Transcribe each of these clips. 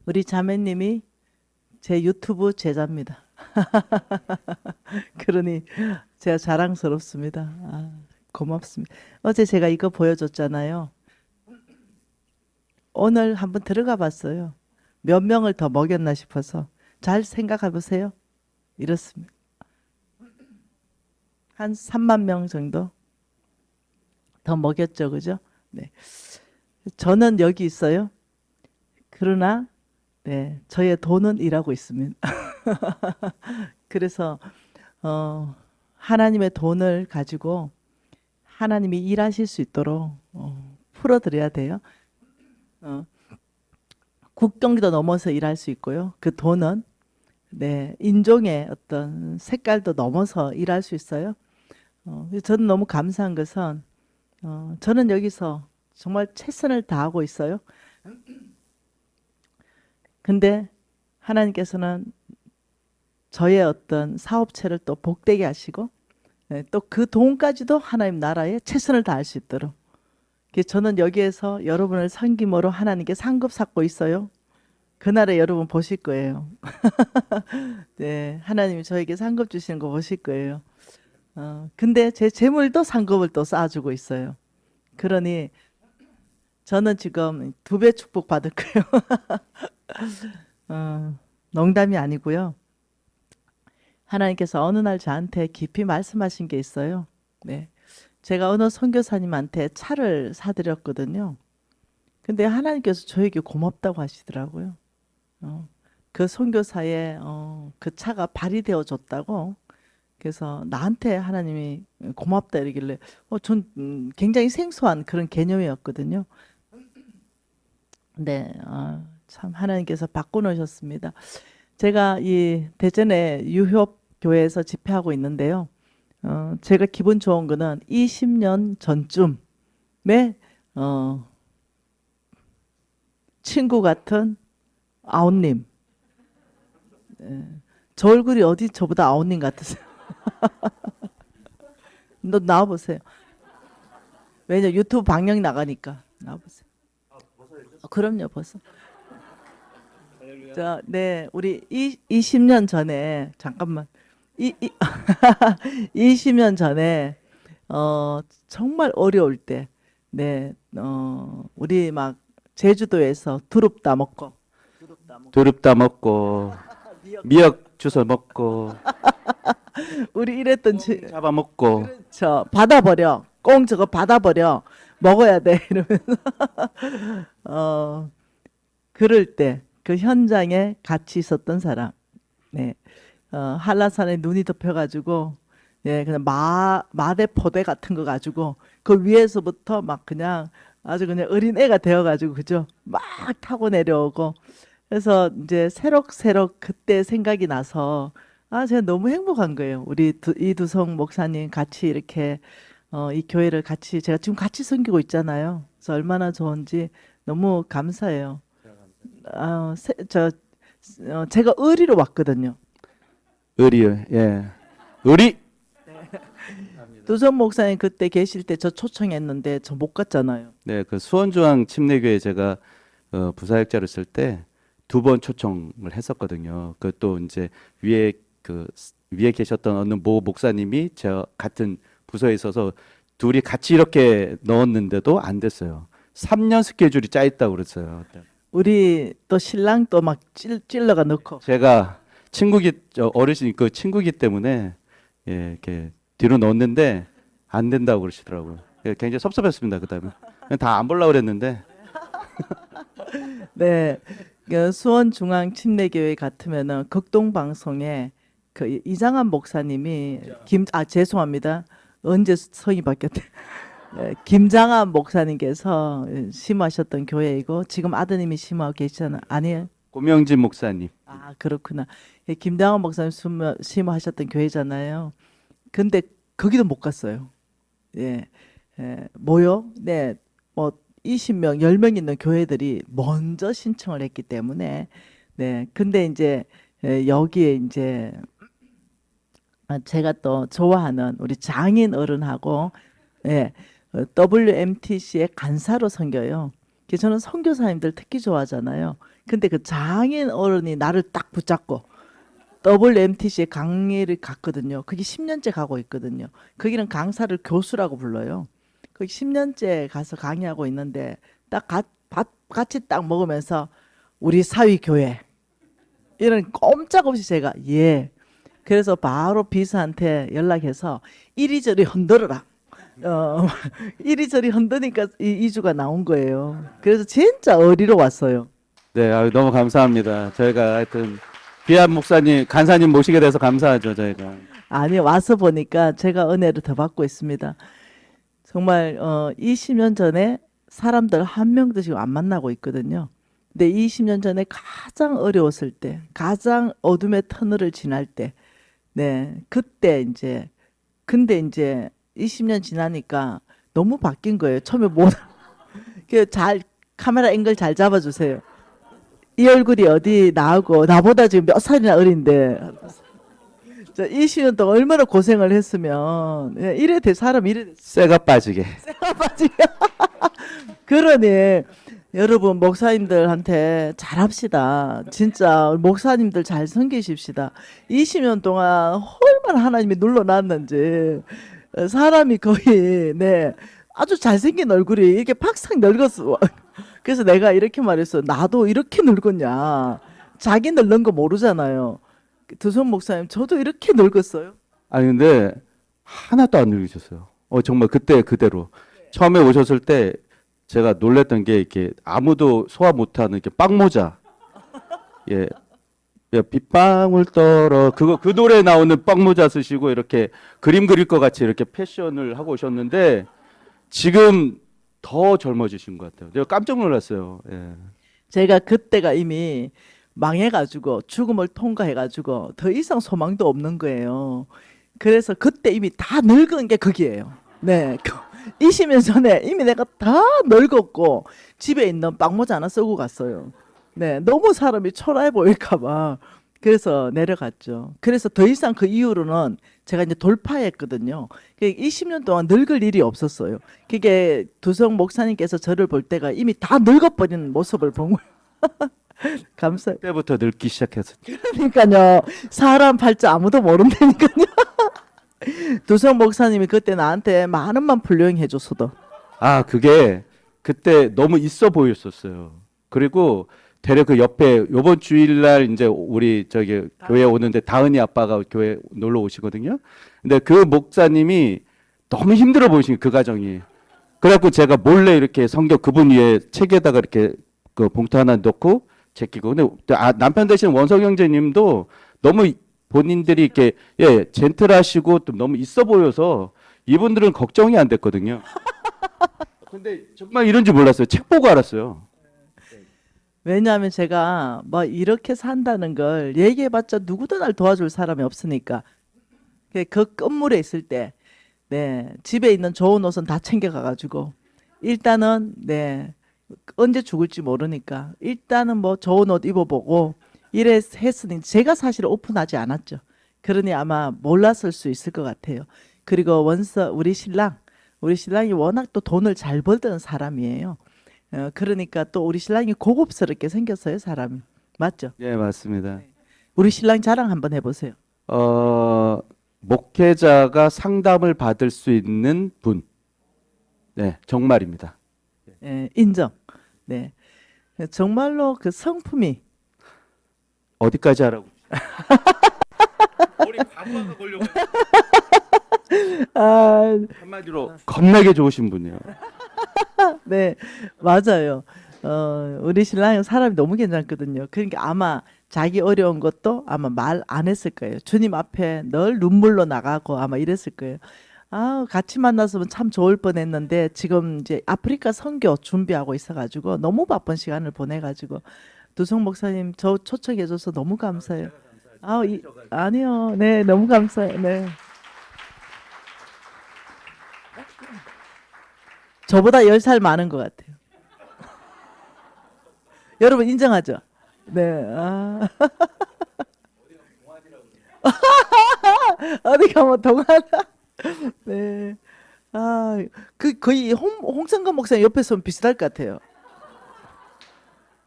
우리 자매님이 제 유튜브 제자입니다. 그러니 제가 자랑스럽습니다. 고맙습니다. 어제 제가 이거 보여줬잖아요. 오늘 한번 들어가 봤어요. 몇 명을 더 먹였나 싶어서. 잘 생각해 보세요. 이렇습니다. 한 3만 명 정도 더 먹였죠. 그죠? 네. 저는 여기 있어요. 그러나 네, 저의 돈은 일하고 있습니다. 그래서 하나님의 돈을 가지고 하나님이 일하실 수 있도록 풀어드려야 돼요. 어, 국경도 넘어서 일할 수 있고요. 그 돈은 네, 인종의 어떤 색깔도 넘어서 일할 수 있어요. 저는 너무 감사한 것은 저는 여기서 정말 최선을 다하고 있어요. 근데 하나님께서는 저의 어떤 사업체를 또 복되게 하시고 또 그 돈까지도 하나님 나라에 최선을 다할 수 있도록. 그래서 저는 여기에서 여러분을 섬김으로 하나님께 상급 쌓고 있어요. 그날에 여러분 보실 거예요. 네, 하나님이 저에게 상급 주시는 거 보실 거예요. 근데 제 재물도 상급을 또 쌓아주고 있어요. 그러니 저는 지금 2배 축복 받을 거예요. 농담이 아니고요. 하나님께서 어느 날 저한테 깊이 말씀하신 게 있어요. 네. 제가 어느 선교사님한테 차를 사드렸거든요. 근데 하나님께서 저에게 고맙다고 하시더라고요. 그 선교사의 그 차가 발휘되어 줬다고. 그래서 나한테 하나님이 고맙다 이러길래 전 굉장히 생소한 그런 개념이었거든요. 네, 참 하나님께서 바꿔놓으셨습니다. 제가 이 대전의 유협 교회에서 집회하고 있는데요. 제가 기분 좋은 거는 20년 전쯤에 친구 같은 아웃님. 저 얼굴이 어디 저보다 아웃님 같으세요? 너 나와보세요. 왜냐 유튜브 방영 나가니까 나와보세요. 그럼요, 벌써. 네, 우리 20년 전에 잠깐만 20년 전에 정말 어려울 때, 네, 우리 막 제주도에서 두릅 따먹고 두릅 따먹고 미역 주워 먹고 우리 이랬던 잡아먹고 저 받아버려, 꽁 저거 받아버려, 먹어야 돼 이러면서 그럴 때 그 현장에 같이 있었던 사람, 네, 한라산에 눈이 덮여가지고 예, 그냥 마대 포대 같은 거 가지고 그 위에서부터 막 그냥 아주 그냥 어린 애가 되어가지고 그죠? 막 타고 내려오고 그래서 이제 새록새록 그때 생각이 나서 제가 너무 행복한 거예요. 우리 이두성 목사님 같이 이렇게 이 교회를 같이 제가 지금 같이 섬기고 있잖아요. 그래서 얼마나 좋은지 너무 감사해요. 제가 의리로 왔거든요. 의리요. 예. 의리. 두성 목사님 그때 계실 때 저 초청했는데 저 못 갔잖아요. 네, 그 수원중앙 침례교회 제가 부사역자로 쓸 때 2번 초청을 했었거든요. 그 또 이제 위에 계셨던 어느 모 목사님이 저 같은 부서에 있어서 둘이 같이 이렇게 넣었는데도 안 됐어요. 3년 스케줄이 짜 있다고 그랬어요. 우리 또 신랑 또 막 찔러가 넣고 제가 어르신 그 친구기 때문에 예, 이렇게 뒤로 넣었는데 안 된다고 그러시더라고요. 예, 굉장히 섭섭했습니다. 그다음에 다 안 보려고 그랬는데 네, 그 수원중앙 침례교회 같으면은 극동 방송에 그 이장한 목사님이 죄송합니다. 언제 성이 바뀌었대? 네, 김장한 목사님께서 심하셨던 교회이고 지금 아드님이 심하고 계시잖아요. 아니에요? 고명진 목사님. 그렇구나. 김장한 목사님 심하셨던 교회잖아요. 근데 거기도 못 갔어요. 예, 뭐요? 네, 뭐 20명, 10명 있는 교회들이 먼저 신청을 했기 때문에 네, 근데 이제 여기에 이제 제가 또 좋아하는 우리 장인 어른하고 예, WMTC의 간사로 섬겨요. 그래서 저는 선교사님들 특히 좋아하잖아요. 근데 그 장인 어른이 나를 딱 붙잡고 WMTC에 강의를 갔거든요. 그게 10년째 가고 있거든요. 거기는 강사를 교수라고 불러요. 거기 10년째 가서 강의하고 있는데 딱 같이 딱 먹으면서 우리 사위교회 이런 꼼짝없이 제가 예. 그래서 바로 비서한테 연락해서 이리저리 흔들어라. 이리저리 흔드니까 이주가 나온 거예요. 그래서 진짜 어리로 왔어요. 네, 아유, 너무 감사합니다. 저희가 하여튼 귀한 목사님, 간사님 모시게 돼서 감사하죠, 저희가. 아니 와서 보니까 제가 은혜를 더 받고 있습니다. 정말 20년 전에 사람들 한 명도 지금 안 만나고 있거든요. 근데 20년 전에 가장 어려웠을 때, 가장 어둠의 터널을 지날 때, 네, 그때 이제 근데 이제 20년 지나니까 너무 바뀐 거예요. 처음에 못, 잘 카메라 앵글 잘 잡아주세요. 이 얼굴이 어디 나오고 나보다 지금 몇 살이나 어린데 20년 동안 얼마나 고생을 했으면 이래 돼 사람 이래 쇠가 빠지게. 빠지. 그러니 여러분 목사님들한테 잘합시다. 진짜 목사님들 잘 섬기십시다. 20년 동안 얼마나 하나님이 눌러놨는지 사람이 거의 네 아주 잘생긴 얼굴이 이렇게 팍싹 늙었어. 그래서 내가 이렇게 말했어. 나도 이렇게 늙었냐. 자기 늙는 거 모르잖아요. 두손 목사님 저도 이렇게 늙었어요. 아니, 근데 하나도 안 늙으셨어요. 정말 그때 그대로. 처음에 오셨을 때 제가 놀랬던 게 이렇게 아무도 소화 못하는 이렇게 빵모자. 예. 예, 빗방울 떨어 그 노래에 나오는 빵모자 쓰시고 이렇게 그림 그릴 것 같이 이렇게 패션을 하고 오셨는데 지금 더 젊어지신 것 같아요. 내가 깜짝 놀랐어요. 예. 제가 그때가 이미 망해가지고 죽음을 통과해가지고 더 이상 소망도 없는 거예요. 그래서 그때 이미 다 늙은 게 거기에요. 네. 20년 전에 이미 내가 다 늙었고 집에 있는 빵모자 하나 쓰고 갔어요. 네. 너무 사람이 초라해 보일까봐. 그래서 내려갔죠. 그래서 더 이상 그 이후로는 제가 이제 돌파했거든요. 20년 동안 늙을 일이 없었어요. 그게 두성 목사님께서 저를 볼 때가 이미 다 늙어버리는 모습을 본 거예요. 감사해요. 그때부터 늙기 시작해서. 그러니까요. 사람 팔자 아무도 모른다니까요. 두성 목사님이 그때 나한테 많은 만 불령해 줬어도. 아, 그게 그때 너무 있어 보였었어요. 그리고 되려 그 옆에 요번 주일날 이제 우리 저기 교회 오는데 다은이 아빠가 교회 놀러 오시거든요. 근데 그 목사님이 너무 힘들어 보이신 그 가정이. 그래갖고 제가 몰래 이렇게 성경 그분 위에 책에다가 이렇게 그 봉투 하나 넣고 제끼고. 근데 남편 되신 원석 형제님도 너무 본인들이 이렇게 예 젠틀하시고 또 너무 있어 보여서 이분들은 걱정이 안 됐거든요. 근데 정말 이런 줄 몰랐어요. 책 보고 알았어요. 왜냐하면 제가 뭐 이렇게 산다는 걸 얘기해봤자 누구도 날 도와줄 사람이 없으니까. 그 건물에 있을 때, 네, 집에 있는 좋은 옷은 다 챙겨가가지고, 일단은, 네, 언제 죽을지 모르니까, 일단은 뭐 좋은 옷 입어보고, 이래 했으니, 제가 사실 오픈하지 않았죠. 그러니 아마 몰랐을 수 있을 것 같아요. 그리고 우리 신랑이 워낙 또 돈을 잘 벌던 사람이에요. 그러니까 또 우리 신랑이 고급스럽게 생겼어요, 사람이. 맞죠? 예, 맞습니다. 우리 신랑 자랑 한번 해보세요. 목회자가 상담을 받을 수 있는 분. 네, 정말입니다. 예, 인정. 네. 정말로 그 성품이 어디까지 하라고? 머리 감마가 걸려고. 아, 한마디로 겁나게 좋으신 분이에요. 네, 맞아요. 우리 신랑은 사람이 너무 괜찮거든요. 그러니까 아마 자기 어려운 것도 아마 말 안 했을 거예요. 주님 앞에 늘 눈물로 나가고 아마 이랬을 거예요. 아, 같이 만났으면 참 좋을 뻔했는데 지금 이제 아프리카 선교 준비하고 있어가지고 너무 바쁜 시간을 보내가지고 두성 목사님 저 초청해줘서 너무 감사해요. 아니요, 네, 너무 감사해요. 네. 저보다 10살 많은 것 같아요. 여러분 인정하죠? 네. 아. 어디 가면 동안아. 네. 아, 거의 홍성근 목사님 옆에 서면 비슷할 것 같아요.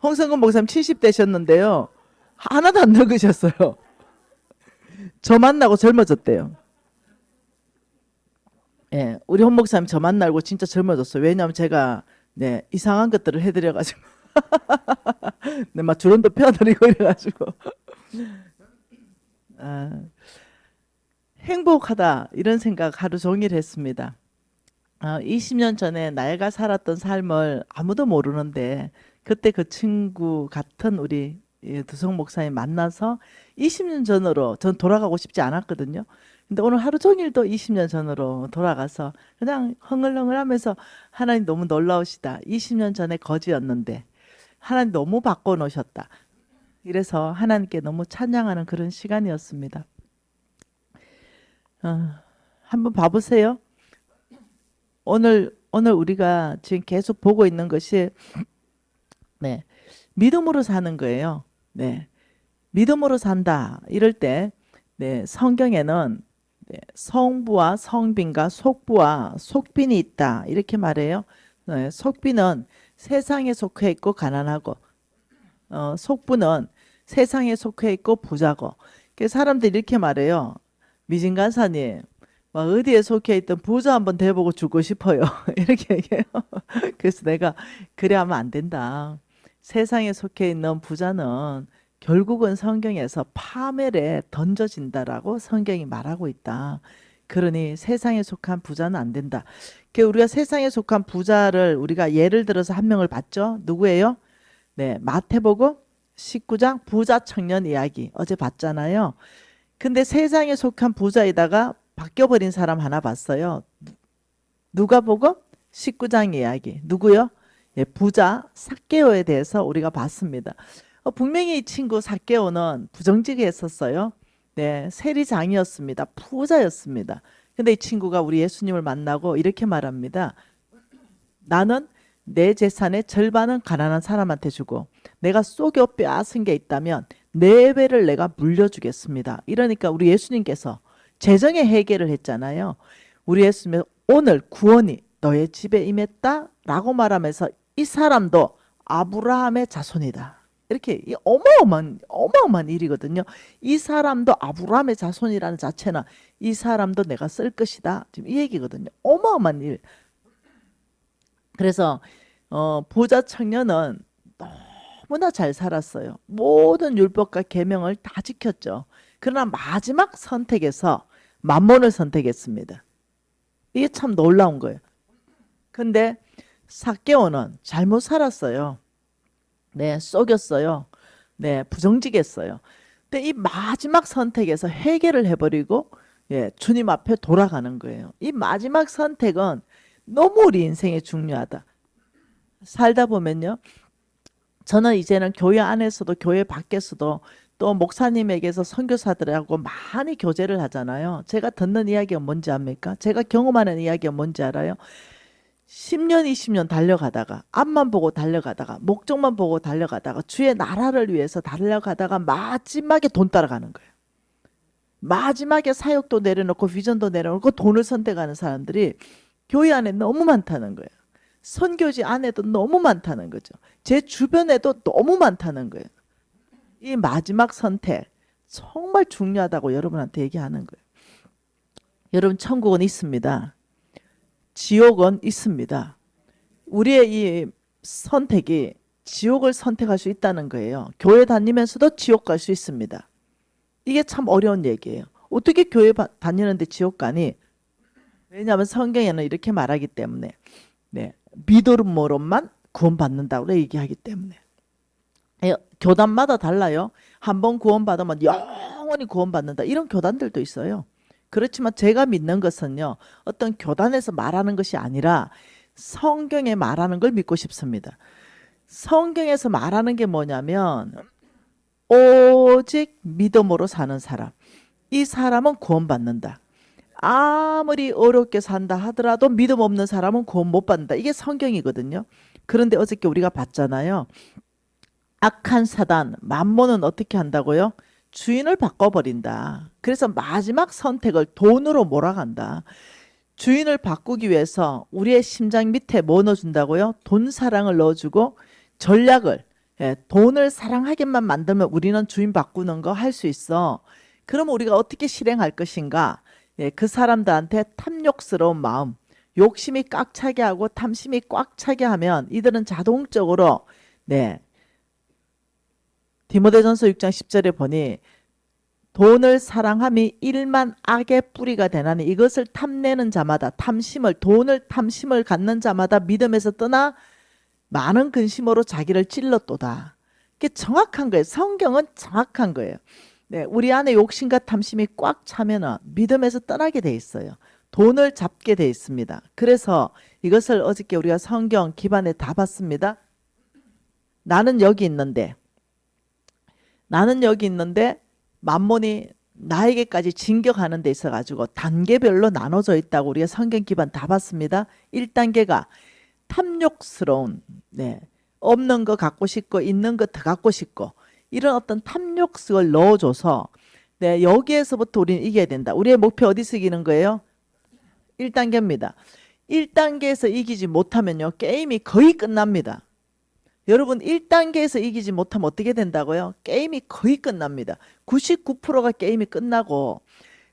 홍성근 목사님 70대셨는데요. 하나도 안 늙으셨어요. 저 만나고 젊어졌대요. 예, 우리 홍 목사님 저 만나고 진짜 젊어졌어요. 왜냐하면 제가 네, 이상한 것들을 해드려가지고 네, 막 주름도 펴드리고 이래가지고 아, 행복하다 이런 생각 하루 종일 했습니다. 20년 전에 나이가 살았던 삶을 아무도 모르는데 그때 그 친구 같은 우리 두성 목사님 만나서 20년 전으로 전 돌아가고 싶지 않았거든요. 근데 오늘 하루 종일도 20년 전으로 돌아가서 그냥 흥얼흥얼하면서 하나님 너무 놀라우시다. 20년 전에 거지였는데 하나님 너무 바꿔놓으셨다. 이래서 하나님께 너무 찬양하는 그런 시간이었습니다. 한번 봐보세요. 오늘 우리가 지금 계속 보고 있는 것이 네, 믿음으로 사는 거예요. 네, 믿음으로 산다. 이럴 때 네, 성경에는 네, 성부와 성빈과 속부와 속빈이 있다. 이렇게 말해요. 네, 속빈은 세상에 속해 있고 가난하고 속부는 세상에 속해 있고 부자고. 사람들이 이렇게 말해요. 미진 간사님, 어디에 속해 있던 부자 한번 돼보고 죽고 싶어요. 이렇게 얘기해요. 그래서 내가 그래 하면 안 된다. 세상에 속해 있는 부자는 결국은 성경에서 파멸에 던져진다라고 성경이 말하고 있다. 그러니 세상에 속한 부자는 안 된다. 우리가 세상에 속한 부자를 우리가 예를 들어서 한 명을 봤죠. 누구예요? 네, 마태복음 19장 부자 청년 이야기 어제 봤잖아요. 근데 세상에 속한 부자에다가 바뀌어버린 사람 하나 봤어요. 누가복음 19장 이야기. 누구요? 예, 부자 삭개오에 대해서 우리가 봤습니다. 분명히 이 친구 삭개오는 부정직에 했었어요. 네, 세리장이었습니다. 부자였습니다. 근데 이 친구가 우리 예수님을 만나고 이렇게 말합니다. 나는 내 재산의 절반은 가난한 사람한테 주고 내가 쏘겨 빼앗은 게 있다면 4배를 내가 물려주겠습니다. 이러니까 우리 예수님께서 재정의 해결을 했잖아요. 우리 예수님은 오늘 구원이 너의 집에 임했다 라고 말하면서 이 사람도 아브라함의 자손이다. 이렇게 어마어마한 일이거든요. 이 사람도 아브라함의 자손이라는 자체는 이 사람도 내가 쓸 것이다. 지금 이 얘기거든요. 어마어마한 일. 그래서 부자 청년은 너무나 잘 살았어요. 모든 율법과 계명을 다 지켰죠. 그러나 마지막 선택에서 만몬을 선택했습니다. 이게 참 놀라운 거예요. 근데 삭개오는 잘못 살았어요. 네, 속였어요. 네, 부정직했어요. 근데 이 마지막 선택에서 해결을 해버리고 예, 주님 앞에 돌아가는 거예요. 이 마지막 선택은 너무 우리 인생에 중요하다. 살다 보면요. 저는 이제는 교회 안에서도 교회 밖에서도 또 목사님에게서 선교사들하고 많이 교제를 하잖아요. 제가 듣는 이야기가 뭔지 압니까? 제가 경험하는 이야기가 뭔지 알아요? 10년, 20년 달려가다가 앞만 보고 달려가다가 목적만 보고 달려가다가 주의 나라를 위해서 달려가다가 마지막에 돈 따라가는 거예요. 마지막에 사역도 내려놓고 비전도 내려놓고 돈을 선택하는 사람들이 교회 안에 너무 많다는 거예요. 선교지 안에도 너무 많다는 거죠. 제 주변에도 너무 많다는 거예요. 이 마지막 선택 정말 중요하다고 여러분한테 얘기하는 거예요. 여러분 천국은 있습니다. 지옥은 있습니다. 우리의 이 선택이 지옥을 선택할 수 있다는 거예요. 교회 다니면서도 지옥 갈 수 있습니다. 이게 참 어려운 얘기예요. 어떻게 교회 다니는데 지옥 가니? 왜냐하면 성경에는 이렇게 말하기 때문에 네, 믿음으로만 구원받는다고 얘기하기 때문에 교단마다 달라요. 한번 구원받으면 영원히 구원받는다. 이런 교단들도 있어요. 그렇지만 제가 믿는 것은요. 어떤 교단에서 말하는 것이 아니라 성경에 말하는 걸 믿고 싶습니다. 성경에서 말하는 게 뭐냐면 오직 믿음으로 사는 사람. 이 사람은 구원받는다. 아무리 어렵게 산다 하더라도 믿음 없는 사람은 구원 못 받는다. 이게 성경이거든요. 그런데 어저께 우리가 봤잖아요. 악한 사단, 만몬은 어떻게 한다고요? 주인을 바꿔버린다. 그래서 마지막 선택을 돈으로 몰아간다. 주인을 바꾸기 위해서 우리의 심장 밑에 뭐 넣어준다고요? 돈 사랑을 넣어주고 전략을 예, 돈을 사랑하게만 만들면 우리는 주인 바꾸는 거 할 수 있어. 그럼 우리가 어떻게 실행할 것인가? 예, 그 사람들한테 탐욕스러운 마음, 욕심이 꽉 차게 하고 탐심이 꽉 차게 하면 이들은 자동적으로 네, 디모데전서 6장 10절에 보니 돈을 사랑함이 일만 악의 뿌리가 되나니 이것을 탐내는 자마다 돈을 탐심을 갖는 자마다 믿음에서 떠나 많은 근심으로 자기를 찔렀도다. 이게 정확한 거예요. 성경은 정확한 거예요. 네, 우리 안에 욕심과 탐심이 꽉 차면은 믿음에서 떠나게 돼 있어요. 돈을 잡게 돼 있습니다. 그래서 이것을 어저께 우리가 성경 기반에 다 봤습니다. 나는 여기 있는데 만몬이 나에게까지 진격하는 데 있어가지고 단계별로 나눠져 있다고 우리가 성경 기반 다 봤습니다. 1단계가 탐욕스러운, 네, 없는 거 갖고 싶고 있는 거 더 갖고 싶고 이런 어떤 탐욕성을 넣어줘서 네, 여기에서부터 우리는 이겨야 된다. 우리의 목표 어디서 이기는 거예요? 1단계입니다. 1단계에서 이기지 못하면요, 게임이 거의 끝납니다. 여러분 1단계에서 이기지 못하면 어떻게 된다고요? 게임이 거의 끝납니다. 99%가 게임이 끝나고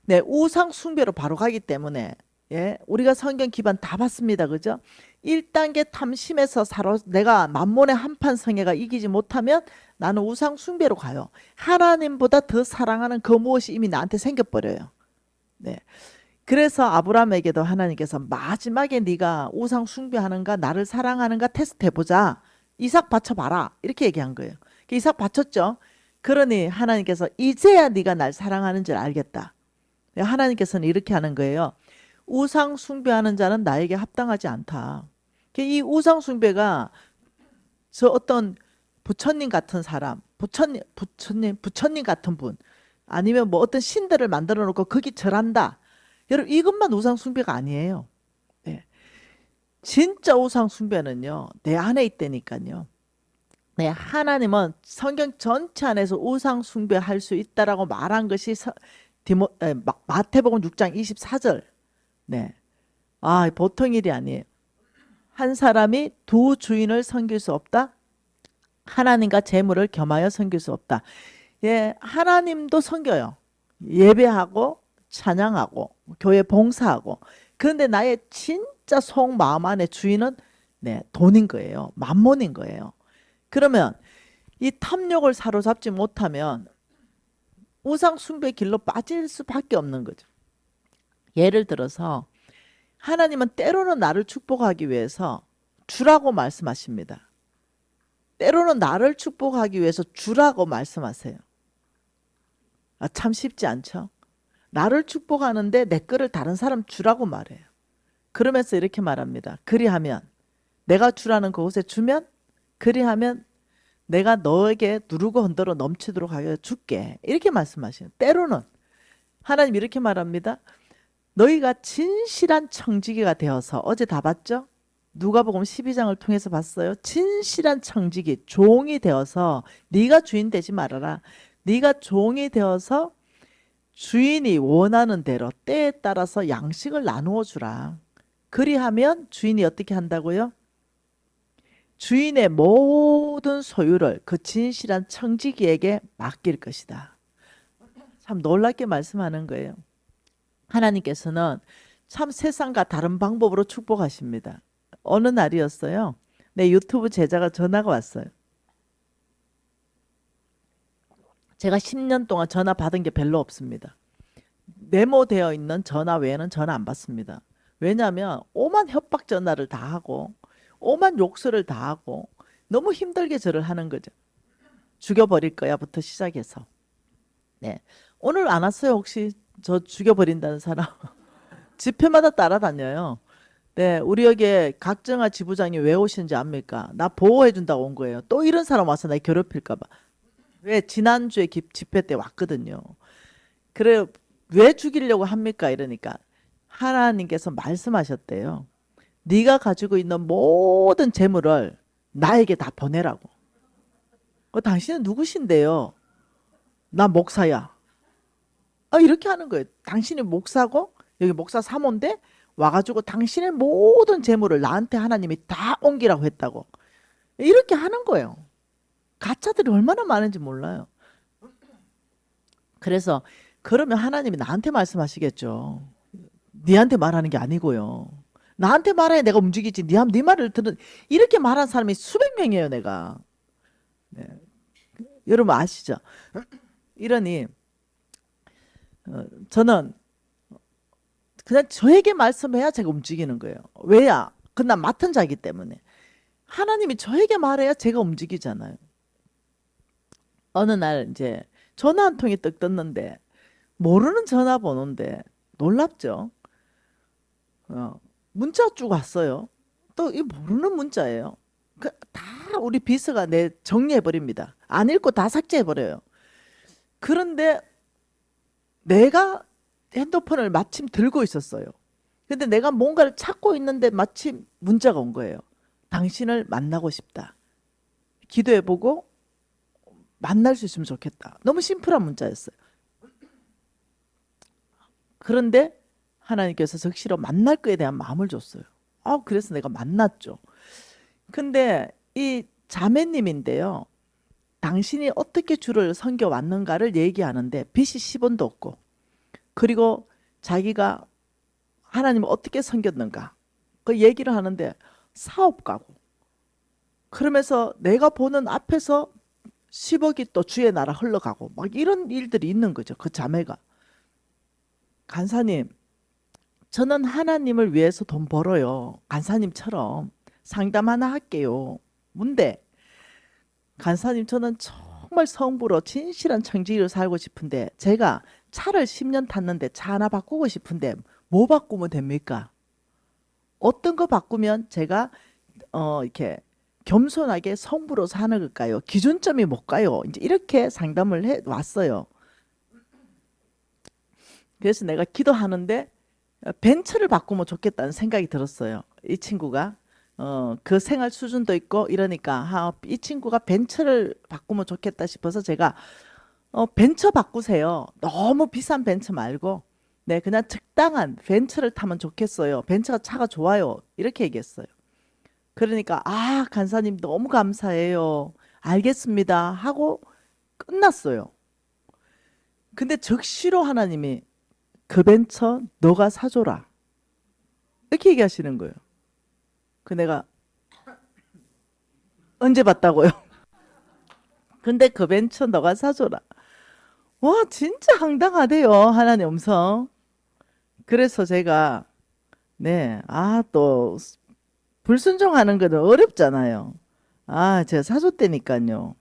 네, 우상 숭배로 바로 가기 때문에 예, 우리가 성경 기반 다 봤습니다. 그죠? 1단계 탐심에서 내가 만몬의 한판 성애가 이기지 못하면 나는 우상 숭배로 가요. 하나님보다 더 사랑하는 그 무엇이 이미 나한테 생겨버려요. 네. 그래서 아브라함에게도 하나님께서 마지막에 네가 우상 숭배하는가 나를 사랑하는가 테스트해보자. 이삭 바쳐봐라 이렇게 얘기한 거예요. 이삭 바쳤죠. 그러니 하나님께서 이제야 네가 날 사랑하는 줄 알겠다. 하나님께서는 이렇게 하는 거예요. 우상 숭배하는 자는 나에게 합당하지 않다. 이 우상 숭배가 저 어떤 부처님 같은 사람, 부처님 같은 분, 아니면 뭐 어떤 신들을 만들어 놓고 거기 절한다. 여러분 이것만 우상 숭배가 아니에요. 네. 진짜 우상 숭배는요, 내 안에 있다니까요. 네, 하나님은 성경 전체 안에서 우상 숭배할 수 있다라고 말한 것이 마태복음 6장 24절. 네, 아 보통 일이 아니에요. 한 사람이 두 주인을 섬길 수 없다. 하나님과 재물을 겸하여 섬길 수 없다. 예, 하나님도 섬겨요. 예배하고 찬양하고 교회 봉사하고. 그런데 나의 진짜 속마음 안의 주인은 네, 돈인 거예요. 만몬인 거예요. 그러면 이 탐욕을 사로잡지 못하면 우상 숭배 길로 빠질 수밖에 없는 거죠. 예를 들어서 하나님은 때로는 나를 축복하기 위해서 주라고 말씀하십니다. 때로는 나를 축복하기 위해서 주라고 말씀하세요. 아, 참 쉽지 않죠? 나를 축복하는데 내 거를 다른 사람 주라고 말해요. 그러면서 이렇게 말합니다. 그리하면 내가 주라는 그곳에 주면 그리하면 내가 너에게 누르고 흔들어 넘치도록 하여 줄게. 이렇게 말씀하시는. 때로는 하나님 이렇게 말합니다. 너희가 진실한 청지기가 되어서 어제 다 봤죠? 누가복음 12장을 통해서 봤어요. 진실한 청지기, 종이 되어서 네가 주인 되지 말아라. 네가 종이 되어서 주인이 원하는 대로 때에 따라서 양식을 나누어 주라. 그리하면 주인이 어떻게 한다고요? 주인의 모든 소유를 그 진실한 청지기에게 맡길 것이다. 참 놀랍게 말씀하는 거예요. 하나님께서는 참 세상과 다른 방법으로 축복하십니다. 어느 날이었어요. 내 유튜브 제자가 전화가 왔어요. 제가 10년 동안 전화 받은 게 별로 없습니다. 메모되어 있는 전화 외에는 전화 안 받습니다. 왜냐하면 오만 협박 전화를 다 하고 오만 욕설을 다 하고 너무 힘들게 저를 하는 거죠. 죽여버릴 거야부터 시작해서. 네. 오늘 안 왔어요? 혹시 저 죽여버린다는 사람? 집회마다 따라다녀요. 네, 우리 여기에 각정아 지부장이 왜 오시는지 압니까? 나 보호해준다고 온 거예요. 또 이런 사람 와서 나 괴롭힐까 봐. 왜 지난주에 집회 때 왔거든요. 그래 왜 죽이려고 합니까? 이러니까 하나님께서 말씀하셨대요. 네가 가지고 있는 모든 재물을 나에게 다 보내라고. 당신은 누구신데요? 나 목사야. 이렇게 하는 거예요. 당신이 목사고 여기 목사 사모인데 와가지고 당신의 모든 재물을 나한테 하나님이 다 옮기라고 했다고. 이렇게 하는 거예요. 가짜들이 얼마나 많은지 몰라요. 그래서 그러면 하나님이 나한테 말씀하시겠죠. 니한테 말하는 게 아니고요. 나한테 말해야 내가 움직이지. 네 말을 들은 이렇게 말한 사람이 수백 명이에요, 내가. 네. 여러분 아시죠? 이러니 저는 그냥 저에게 말씀해야 제가 움직이는 거예요. 왜야? 그난 맡은 자이기 때문에. 하나님이 저에게 말해야 제가 움직이잖아요. 어느 날 이제 전화 한 통이 떡 떴는데 모르는 전화번호인데 놀랍죠? 문자 쭉 왔어요. 또 이 모르는 문자예요. 다 우리 비서가 내 정리해 버립니다. 안 읽고 다 삭제해 버려요. 그런데 내가 핸드폰을 마침 들고 있었어요. 근데 내가 뭔가를 찾고 있는데 마침 문자가 온 거예요. 당신을 만나고 싶다. 기도해 보고 만날 수 있으면 좋겠다. 너무 심플한 문자였어요. 그런데 하나님께서 적시로 만날 거에 대한 마음을 줬어요. 그래서 내가 만났죠. 근데 이 자매님인데요. 당신이 어떻게 주를 섬겨왔는가를 얘기하는데 빚이 10원도 없고, 그리고 자기가 하나님을 어떻게 섬겼는가 그 얘기를 하는데 사업가고, 그러면서 내가 보는 앞에서 10억이 또 주의 나라 흘러가고 막 이런 일들이 있는 거죠. 그 자매가. 간사님, 저는 하나님을 위해서 돈 벌어요. 간사님처럼 상담 하나 할게요. 뭔데? 간사님, 저는 정말 성부로 진실한 청지기로 살고 싶은데 제가 차를 10년 탔는데 차 하나 바꾸고 싶은데 뭐 바꾸면 됩니까? 어떤 거 바꾸면 제가 이렇게 겸손하게 성부로 사는 걸까요? 기준점이 뭘까요? 이제 이렇게 상담을 해 왔어요. 그래서 내가 기도하는데 벤츠를 바꾸면 좋겠다는 생각이 들었어요. 이 친구가 그 생활 수준도 있고 이러니까 이 친구가 벤츠를 바꾸면 좋겠다 싶어서 제가 벤츠 바꾸세요. 너무 비싼 벤츠 말고 네, 그냥 적당한 벤츠를 타면 좋겠어요. 벤츠가 차가 좋아요. 이렇게 얘기했어요. 그러니까 간사님 너무 감사해요. 알겠습니다. 하고 끝났어요. 근데 적시로 하나님이 그 벤처 너가 사줘라. 이렇게 얘기하시는 거예요. 내가 언제 봤다고요? 근데 그 벤처 너가 사줘라. 와, 진짜 황당하대요. 하나님 음성. 그래서 제가 네, 또 불순종하는 거는 어렵잖아요. 제가 사줬다니까요.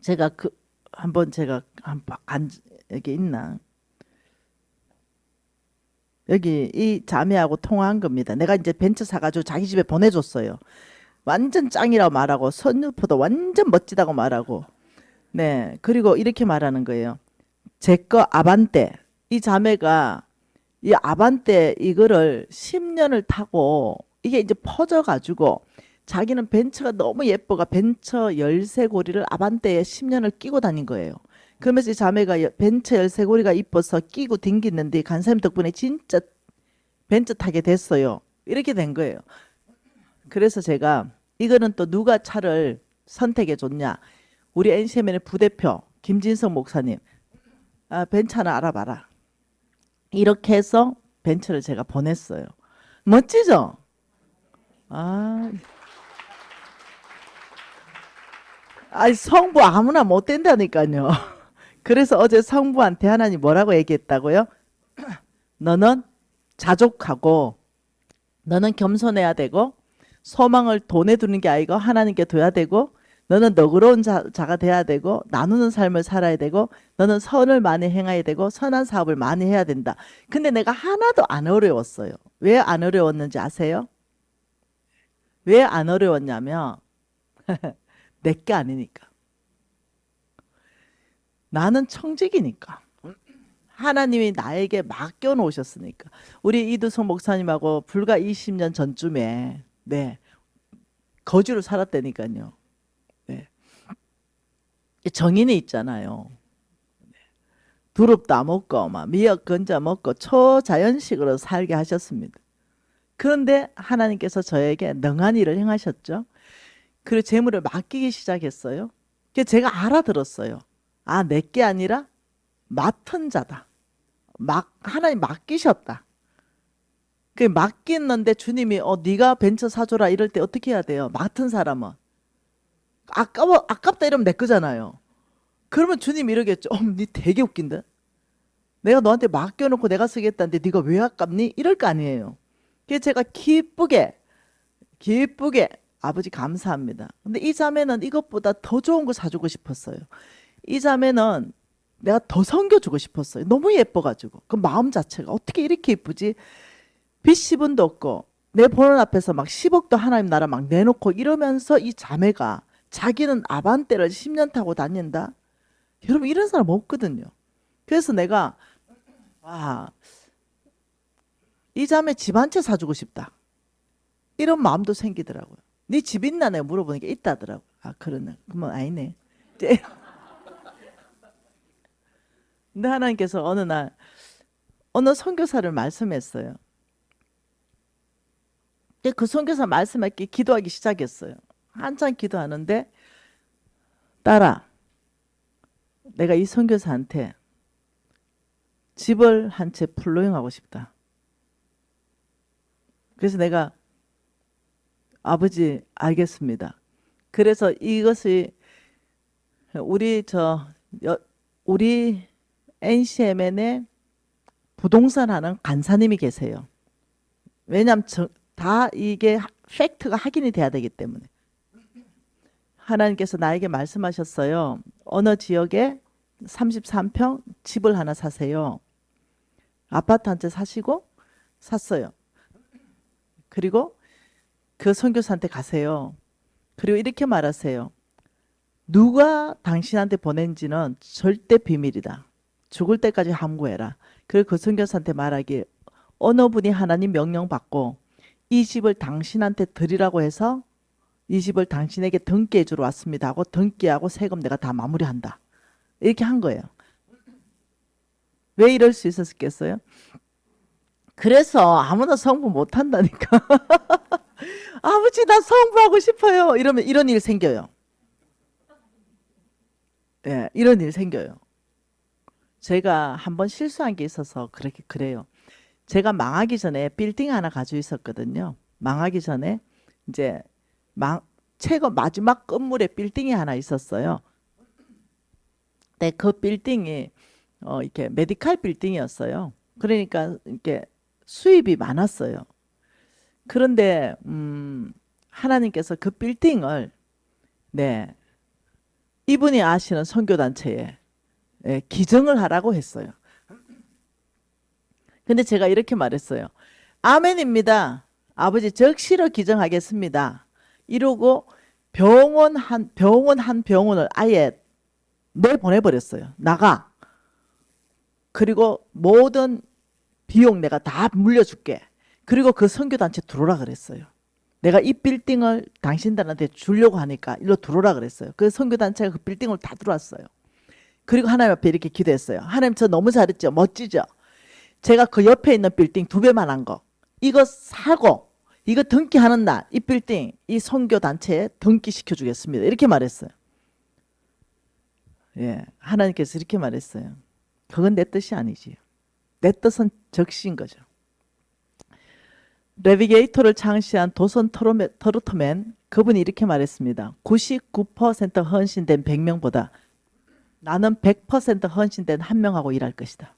제가 한번 제가 여기 있나? 여기 이 자매하고 통화한 겁니다. 내가 이제 벤츠 사가지고 자기 집에 보내줬어요. 완전 짱이라고 말하고 선유포도 완전 멋지다고 말하고 네, 그리고 이렇게 말하는 거예요. 제 거 아반떼. 이 자매가 이 아반떼 이거를 10년을 타고 이게 이제 퍼져가지고 자기는 벤츠가 너무 예뻐가 벤츠 열쇠고리를 아반떼에 10년을 끼고 다닌 거예요. 그러면서 이 자매가 벤츠 열쇠고리가 이뻐서 끼고 댕기는데 간사님 덕분에 진짜 벤츠 타게 됐어요. 이렇게 된 거예요. 그래서 제가 이거는 또 누가 차를 선택해 줬냐? 우리 NCM의 부대표 김진성 목사님, 벤츠 하나 알아봐라. 이렇게 해서 벤츠를 제가 보냈어요. 멋지죠? 성부 아무나 못 된다니까요. 그래서 어제 성부한테 하나님 뭐라고 얘기했다고요? 너는 자족하고 너는 겸손해야 되고 소망을 돈에 두는 게 아니고 하나님께 둬야 되고 너는 너그러운 자가 돼야 되고 나누는 삶을 살아야 되고 너는 선을 많이 행해야 되고 선한 사업을 많이 해야 된다. 근데 내가 하나도 안 어려웠어요. 왜 안 어려웠는지 아세요? 왜 안 어려웠냐면 내게 아니니까. 나는 청직이니까. 하나님이 나에게 맡겨 놓으셨으니까. 우리 이두성 목사님하고 불과 20년 전쯤에 네, 거주를 살았다니까요. 네. 정인이 있잖아요. 두릅 따먹고 막 미역 건져 먹고 초자연식으로 살게 하셨습니다. 그런데 하나님께서 저에게 능한 일을 행하셨죠. 그리고 재물을 맡기기 시작했어요. 그래서 제가 알아들었어요. 아, 내게 아니라 맡은 자다. 하나님 맡기셨다. 그 맡겼는데 주님이 네가 벤처 사줘라 이럴 때 어떻게 해야 돼요? 맡은 사람은 아깝다 이러면 내 거잖아요. 그러면 주님이 이러겠죠. 니 되게 웃긴다. 내가 너한테 맡겨놓고 내가 쓰겠다는데 네가 왜 아깝니? 이럴 거 아니에요. 그래서 제가 기쁘게 아버지 감사합니다. 근데 이 자매는 이것보다 더 좋은 거 사주고 싶었어요. 이 자매는 내가 더 섬겨주고 싶었어요. 너무 예뻐가지고. 그 마음 자체가 어떻게 이렇게 예쁘지? 빚 10원도 없고 내 보는 앞에서 막 10억도 하나님 나라 막 내놓고 이러면서 이 자매가 자기는 아반떼를 10년 타고 다닌다? 여러분 이런 사람 없거든요. 그래서 내가 와, 이 자매 집 한 채 사주고 싶다. 이런 마음도 생기더라고요. 네 집 있나 내가 물어보니까 있다더라고요. 아 그러네. 그러면 아니네. 이제 근데 하나님께서 어느 날 어느 선교사를 말씀했어요. 그 선교사 말씀할게 기도하기 시작했어요. 한참 기도하는데 딸아, 내가 이 선교사한테 집을 한 채 풀로잉하고 싶다. 그래서 내가 아버지 알겠습니다. 그래서 이것이 우리 NCMN에 부동산 하는 간사님이 계세요. 왜냐하면 다 이게 팩트가 확인이 돼야 되기 때문에. 하나님께서 나에게 말씀하셨어요. 어느 지역에 33평 집을 하나 사세요. 아파트 한 채 사시고 샀어요. 그리고 그 선교사한테 가세요. 그리고 이렇게 말하세요. 누가 당신한테 보낸지는 절대 비밀이다. 죽을 때까지 함구해라. 그리고 그 선교사한테 말하길 어느 분이 하나님 명령 받고 이 집을 당신한테 드리라고 해서 이 집을 당신에게 등기해 주러 왔습니다 하고 등기하고 세금 내가 다 마무리한다. 이렇게 한 거예요. 왜 이럴 수 있었겠어요? 그래서 아무나 성부 못 한다니까. 아버지 나 성부하고 싶어요. 이러면 이런 일 생겨요. 예, 이런 일 생겨요. 제가 한번 실수한 게 있어서 그래요. 제가 망하기 전에 빌딩 하나 가지고 있었거든요. 망하기 전에 이제 최고 마지막 건물에 빌딩이 하나 있었어요. 근데 그 빌딩이 이렇게 메디칼 빌딩이었어요. 그러니까 이렇게 수입이 많았어요. 그런데 하나님께서 그 빌딩을 네 이분이 아시는 선교단체에 기증을 하라고 했어요. 근데 제가 이렇게 말했어요. 아멘입니다. 아버지 적시로 기증하겠습니다. 이러고 병원 한 병원을 아예 내보내버렸어요. 나가. 그리고 모든 비용 내가 다 물려줄게. 그리고 그 선교단체 들어오라 그랬어요. 내가 이 빌딩을 당신들한테 주려고 하니까 일로 들어오라 그랬어요. 그 선교단체가 그 빌딩을 다 들어왔어요. 그리고 하나님 앞에 이렇게 기도했어요. 하나님 저 너무 잘했죠? 멋지죠? 제가 그 옆에 있는 빌딩 2배만 한 거. 이거 사고 이거 등기하는 날 이 빌딩 이 선교단체에 등기시켜 주겠습니다. 이렇게 말했어요. 예, 하나님께서 이렇게 말했어요. 그건 내 뜻이 아니지. 내 뜻은 적시인 거죠. 내비게이터를 창시한 도선 트로트맨 그분이 이렇게 말했습니다. 99% 헌신된 100명보다 나는 100% 헌신된 1명하고 일할 것이다.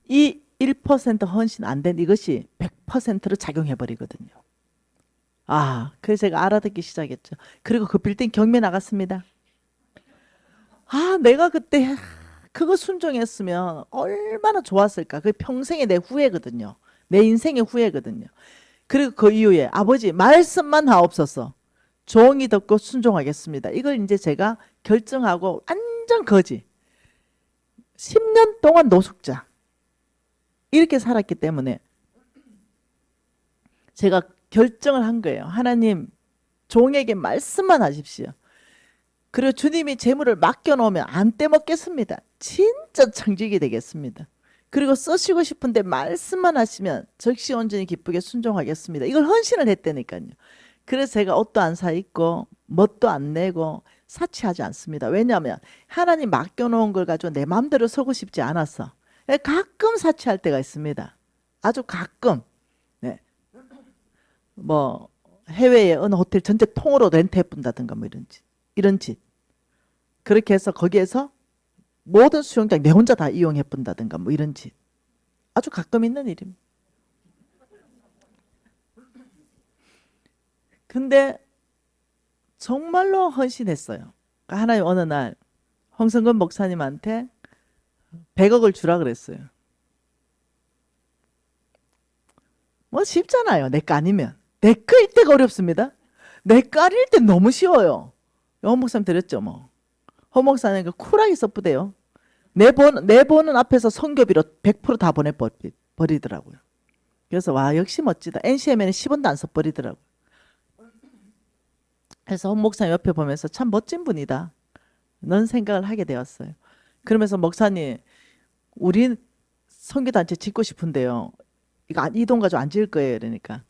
이 1% 헌신 안 된 이것이 100%로 작용해버리거든요. 아, 그래서 제가 알아듣기 시작했죠. 그리고 그 빌딩 경매 나갔습니다. 아, 내가 그때 그거 순종했으면 얼마나 좋았을까. 그게 평생의 내 후회거든요. 내 인생의 후회거든요. 그리고 그 이후에 아버지 말씀만 하옵소서. 종이 듣고 순종하겠습니다. 이걸 이제 제가 결정하고 완전 거지. 10년 동안 노숙자. 이렇게 살았기 때문에 제가 결정을 한 거예요. 하나님, 종에게 말씀만 하십시오. 그리고 주님이 재물을 맡겨놓으면 안 떼먹겠습니다. 진짜 청직이 되겠습니다. 그리고 쓰시고 싶은데 말씀만 하시면 적시 온전히 기쁘게 순종하겠습니다. 이걸 헌신을 했다니까요. 그래서 제가 옷도 안 사 입고 멋도 안 내고 사치하지 않습니다. 왜냐하면 하나님 맡겨놓은 걸 가지고 내 마음대로 서고 싶지 않아서. 가끔 사치할 때가 있습니다. 아주 가끔. 네. 뭐 해외에 어느 호텔 전체 통으로 렌트해 본다든가 뭐 이런 짓. 그렇게 해서 거기에서 모든 수영장 내 혼자 다 이용해 본다든가 뭐 이런 짓. 아주 가끔 있는 일입니다. 근데 정말로 헌신했어요. 그러니까 하나님 어느 날 홍성근 목사님한테 100억을 주라 그랬어요. 뭐 쉽잖아요. 내 거 아니면. 내 거일 때가 어렵습니다. 내 거 아닐 때 너무 쉬워요. 홍 목사님 드렸죠 뭐. 홍 목사님 쿨하게 써부대요. 내 보는 앞에서 성교비로 100%다 보내버리더라고요. 그래서 와 역시 멋지다. NCM에는 10원도 안 써버리더라고요. 그래서 홍 목사님 옆에 보면서 참 멋진 분이다. 넌 생각을 하게 되었어요. 그러면서 목사님 우리 선교단체 짓고 싶은데요. 이 돈 가지고 안 지을 거예요. 그러니까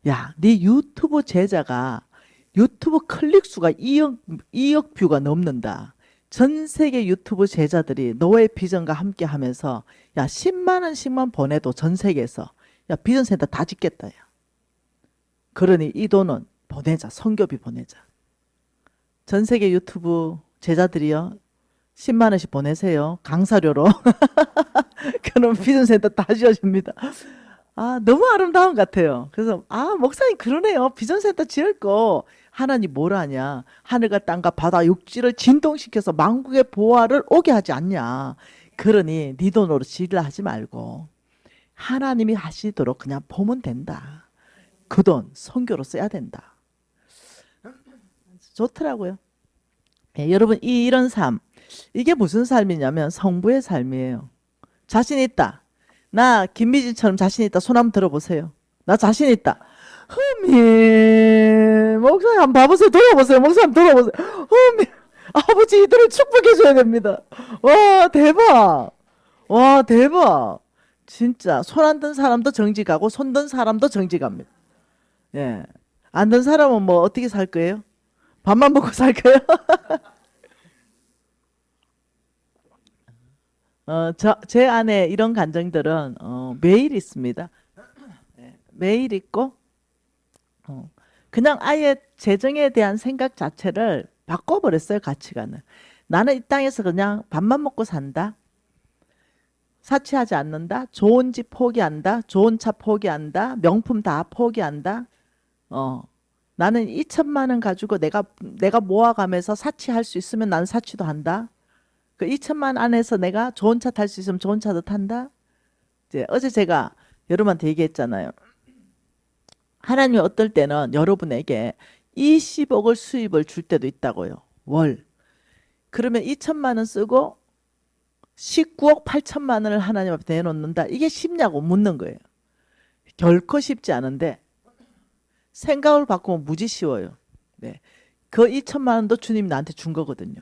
야, 네 유튜브 제자가 유튜브 클릭 수가 2억 뷰가 넘는다. 전 세계 유튜브 제자들이 너의 비전과 함께 하면서 야 10만 원씩만 보내도 전 세계에서 야 비전센터 다 짓겠다. 야. 그러니 이 돈은 보내자. 선교비 보내자. 전 세계 유튜브 제자들이요. 10만 원씩 보내세요. 강사료로. 그럼 비전센터 다 지어줍니다. 아, 너무 아름다운 것 같아요. 그래서, 아, 목사님 그러네요. 비전센터 지을 거. 하나님 뭘 하냐. 하늘과 땅과 바다 육지를 진동시켜서 만국의 보화를 오게 하지 않냐. 그러니 네 돈으로 지으려 하지 말고 하나님이 하시도록 그냥 보면 된다. 그 돈 선교로 써야 된다. 좋더라고요. 예, 여러분 이런 삶. 이게 무슨 삶이냐면 성부의 삶이에요. 자신 있다. 나 김미진처럼 자신 있다. 손 한번 들어보세요. 나 자신 있다. 허미 목사님 한번 봐보세요. 돌아보세요. 목사님 돌아보세요. 허미 아버지 이들을 축복해 줘야 됩니다. 와 대박. 와 대박. 진짜 손 안 든 사람도 정지 가고 손 든 사람도 정지 갑니다. 예. 안 든 사람은 뭐 어떻게 살 거예요? 밥만 먹고 살 거예요? 제 안에 이런 감정들은 매일 있습니다. 네, 매일 있고 그냥 아예 재정에 대한 생각 자체를 바꿔버렸어요. 가치관을. 나는 이 땅에서 그냥 밥만 먹고 산다. 사치하지 않는다. 좋은 집 포기한다. 좋은 차 포기한다. 명품 다 포기한다. 나는 2천만 원 가지고 내가 모아가면서 사치할 수 있으면 나는 사치도 한다. 그 2천만 안에서 내가 좋은 차 탈 수 있으면 좋은 차도 탄다. 이제 어제 제가 여러분한테 얘기했잖아요. 하나님이 어떨 때는 여러분에게 20억을 수입을 줄 때도 있다고요. 월. 그러면 2천만 원 쓰고 19억 8천만 원을 하나님 앞에 내놓는다. 이게 쉽냐고 묻는 거예요. 결코 쉽지 않은데 생각을 바꾸면 무지 쉬워요. 네. 그 2천만 원도 주님이 나한테 준 거거든요.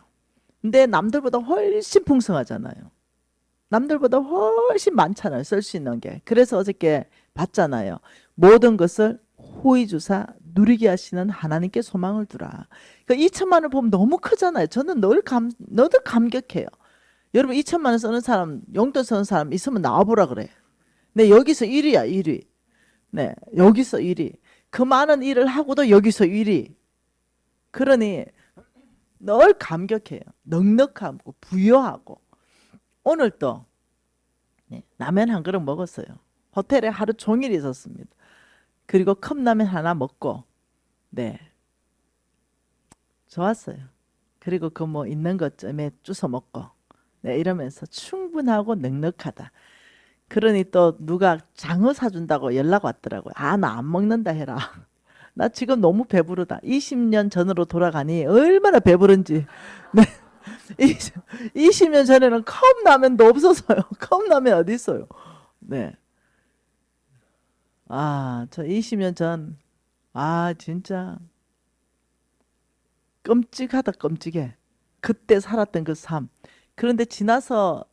근데 남들보다 훨씬 풍성하잖아요. 남들보다 훨씬 많잖아요. 쓸 수 있는 게. 그래서 어저께 봤잖아요. 모든 것을 호의 주사 누리게 하시는 하나님께 소망을 두라. 그 2천만 원을 보면 너무 크잖아요. 저는 늘 감격해요. 여러분 2천만 원 쓰는 사람, 용돈 쓰는 사람 있으면 나와보라 그래. 네, 여기서 1위야, 1위. 네, 여기서 1위. 그 많은 일을 하고도 여기서 1위. 그러니 늘 감격해요. 넉넉하고 부유하고. 오늘 또 라면 한 그릇 먹었어요. 호텔에 하루 종일 있었습니다. 그리고 컵라면 하나 먹고 네 좋았어요. 그리고 그 뭐 있는 것쯤에 주워 먹고 네 이러면서 충분하고 넉넉하다. 그러니 또 누가 장어 사준다고 연락 왔더라고요. 아, 나 안 먹는다 해라. 나 지금 너무 배부르다. 20년 전으로 돌아가니 얼마나 배부른지. 네. 20년 전에는 컵라면도 없었어요. 컵라면 어디 있어요? 네. 아, 저 20년 전, 아, 진짜 끔찍하다, 끔찍해. 그때 살았던 그 삶. 그런데 지나서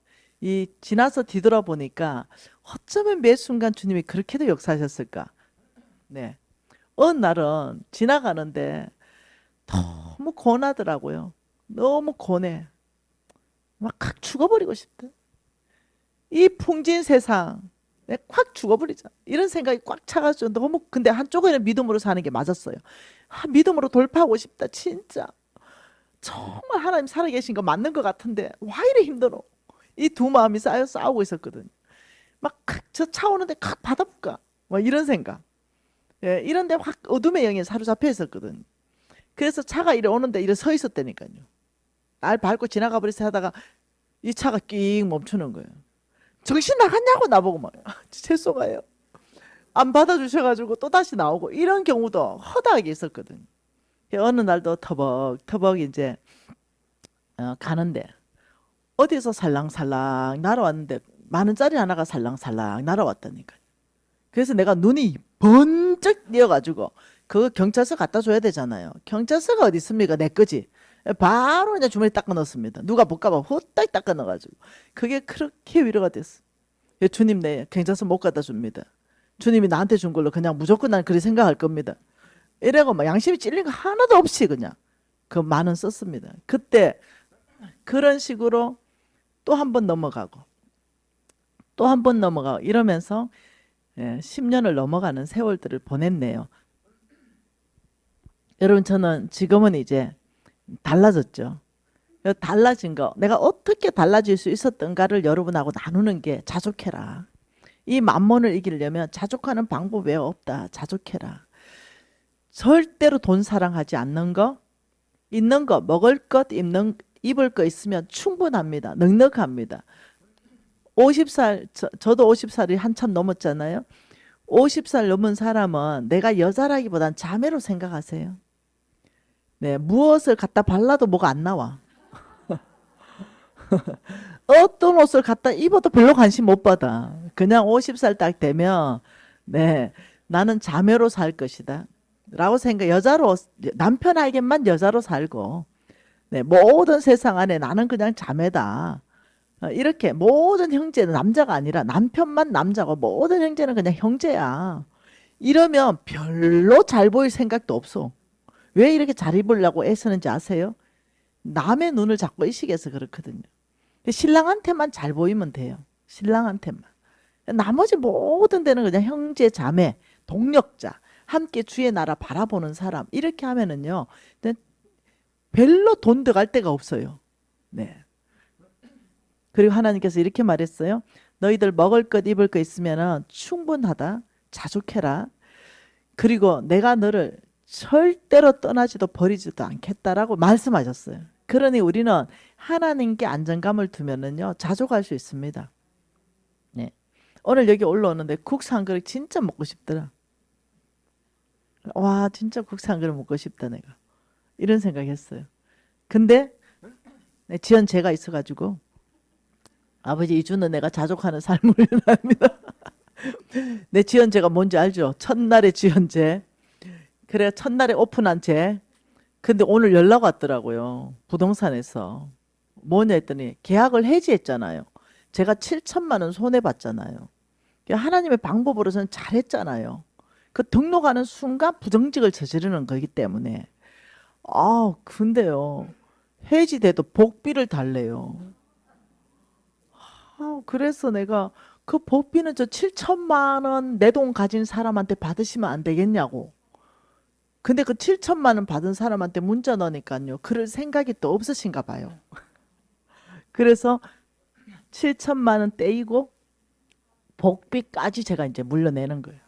뒤돌아보니까 어쩌면 매 순간 주님이 그렇게도 역사하셨을까? 네. 어느 날은 지나가는데 너무 고나더라고요. 너무 고뇌. 막 확 죽어버리고 싶다. 이 풍진 세상 내가 확 죽어버리자. 이런 생각이 꽉 차가지고 너무 근데 한쪽에는 믿음으로 사는 게 맞았어요. 아, 믿음으로 돌파하고 싶다. 진짜. 정말 하나님 살아계신 거 맞는 것 같은데 와 이래 힘들어. 이 두 마음이 쌓여 싸우고 있었거든요. 막 저 차 오는데 확 받아볼까? 막 이런 생각. 예, 이런데 확 어둠의 영에 사로잡혀 있었거든요. 그래서 차가 이래 오는데 이래 서 있었다니까요. 날 밟고 지나가 버리서 하다가 이 차가 끽 멈추는 거예요. 정신 나갔냐고 나보고 막 죄송해요. 안 받아주셔가지고 또 다시 나오고 이런 경우도 허다하게 있었거든요. 어느 날도 터벅터벅 이제 가는데 어디서 살랑살랑 날아왔는데 10,000원짜리 하나가 살랑살랑 날아왔다니까요. 그래서 내가 눈이 번쩍 띄어가지고 그거 경찰서 갖다 줘야 되잖아요. 경찰서가 어디 있습니까? 내 거지. 바로 그냥 주머니 닦아 넣었습니다. 누가 볼까봐 후딱 닦아 넣어가지고 그게 그렇게 위로가 됐어. 주님 내 경찰서 못 갖다 줍니다. 주님이 나한테 준 걸로 그냥 무조건 난 그렇게 생각할 겁니다. 이래고 막 양심이 찔린 거 하나도 없이 그냥 그 10,000원 썼습니다. 그때 그런 식으로 또 한 번 넘어가고 또 한 번 넘어가고 이러면서 10년을 넘어가는 세월들을 보냈네요. 여러분 저는 지금은 이제 달라졌죠. 달라진 거 내가 어떻게 달라질 수 있었던가를 여러분하고 나누는 게 자족해라. 이 만몬을 이기려면 자족하는 방법 외에 없다. 자족해라. 절대로 돈 사랑하지 않는 거, 있는 거, 먹을 것, 입을 거 있으면 충분합니다. 넉넉합니다. 50살, 저도 50살이 한참 넘었잖아요. 50살 넘은 사람은 내가 여자라기보단 자매로 생각하세요. 네, 무엇을 갖다 발라도 뭐가 안 나와. 어떤 옷을 갖다 입어도 별로 관심 못 받아. 그냥 50살 딱 되면 네, 나는 자매로 살 것이다. 라고 생각, 여자로, 남편에게만 여자로 살고 네, 모든 세상 안에 나는 그냥 자매다. 이렇게 모든 형제는 남자가 아니라 남편만 남자고 모든 형제는 그냥 형제야. 이러면 별로 잘 보일 생각도 없어. 왜 이렇게 잘 입으려고 애쓰는지 아세요? 남의 눈을 자꾸 의식해서 그렇거든요. 신랑한테만 잘 보이면 돼요. 신랑한테만. 나머지 모든 데는 그냥 형제, 자매, 동력자, 함께 주의 나라 바라보는 사람 이렇게 하면은요. 별로 돈 들어갈 데가 없어요. 네. 그리고 하나님께서 이렇게 말했어요. 너희들 먹을 것 입을 것 있으면 충분하다. 자족해라. 그리고 내가 너를 절대로 떠나지도 버리지도 않겠다라고 말씀하셨어요. 그러니 우리는 하나님께 안정감을 두면은요 자족할 수 있습니다. 네. 오늘 여기 올라오는데 국수 한 그릇 진짜 먹고 싶더라. 와 진짜 국수 한 그릇 먹고 싶다 내가. 이런 생각했어요. 근데 지연제가 있어가지고 아버지 이주는 내가 자족하는 삶을 합니다. 내 지연제가 뭔지 알죠? 첫날의 지연제. 그래 첫날에 오픈한 제. 근데 오늘 연락 왔더라고요. 부동산에서. 뭐냐 했더니 계약을 해지했잖아요. 제가 7천만 원 손해봤잖아요. 하나님의 방법으로 저는 잘했잖아요. 그 등록하는 순간 부정직을 저지르는 거기 때문에. 아 근데요. 해지돼도 복비를 달래요. 아, 그래서 내가 그 복비는 저 7천만 원 내 돈 가진 사람한테 받으시면 안 되겠냐고. 근데 그 7천만 원 받은 사람한테 문자 넣으니까요. 그럴 생각이 또 없으신가 봐요. 그래서 7천만 원 떼이고 복비까지 제가 이제 물려내는 거예요.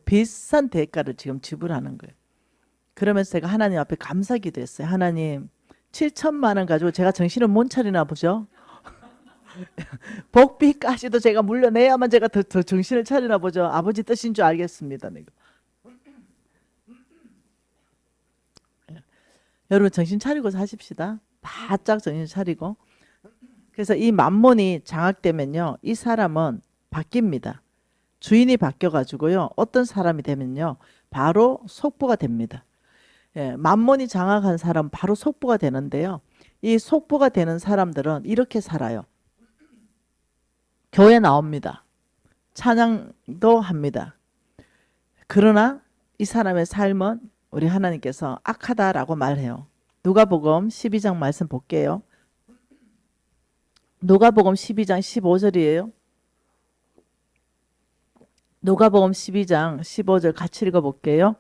비싼 대가를 지금 지불하는 거예요. 그러면서 제가 하나님 앞에 감사기도 했어요. 하나님 7천만 원 가지고 제가 정신을 못 차리나 보죠. 복비까지도 제가 물려내야만 제가 더 정신을 차리나 보죠. 아버지 뜻인 줄 알겠습니다. 내가. 여러분 정신 차리고 사십시다. 바짝 정신 차리고. 그래서 이 만몬이 장악되면요. 이 사람은 바뀝니다. 주인이 바뀌어가지고요. 어떤 사람이 되면요. 바로 속부가 됩니다. 예, 만몬이 장악한 사람 바로 속부가 되는데요. 이 속부가 되는 사람들은 이렇게 살아요. 교회 나옵니다. 찬양도 합니다. 그러나 이 사람의 삶은 우리 하나님께서 악하다라고 말해요. 누가복음 12장 말씀 볼게요. 누가복음 12장 15절이에요. 누가복음 12장 15절 같이 읽어볼게요.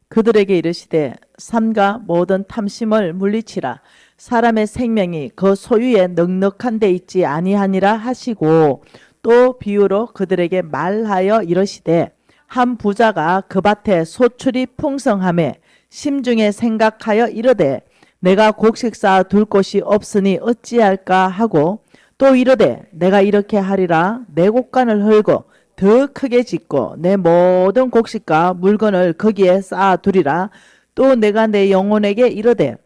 그들에게 이르시되 삼가 모든 탐심을 물리치라. 사람의 생명이 그 소유에 넉넉한 데 있지 아니하니라 하시고 또 비유로 그들에게 말하여 이르시되 한 부자가 그 밭에 소출이 풍성하매 심중에 생각하여 이르되 내가 곡식 쌓아 둘 곳이 없으니 어찌할까 하고 또 이르되 내가 이렇게 하리라. 내 곡간을 헐고 더 크게 짓고 내 모든 곡식과 물건을 거기에 쌓아 두리라. 또 내가 내 영혼에게 이르되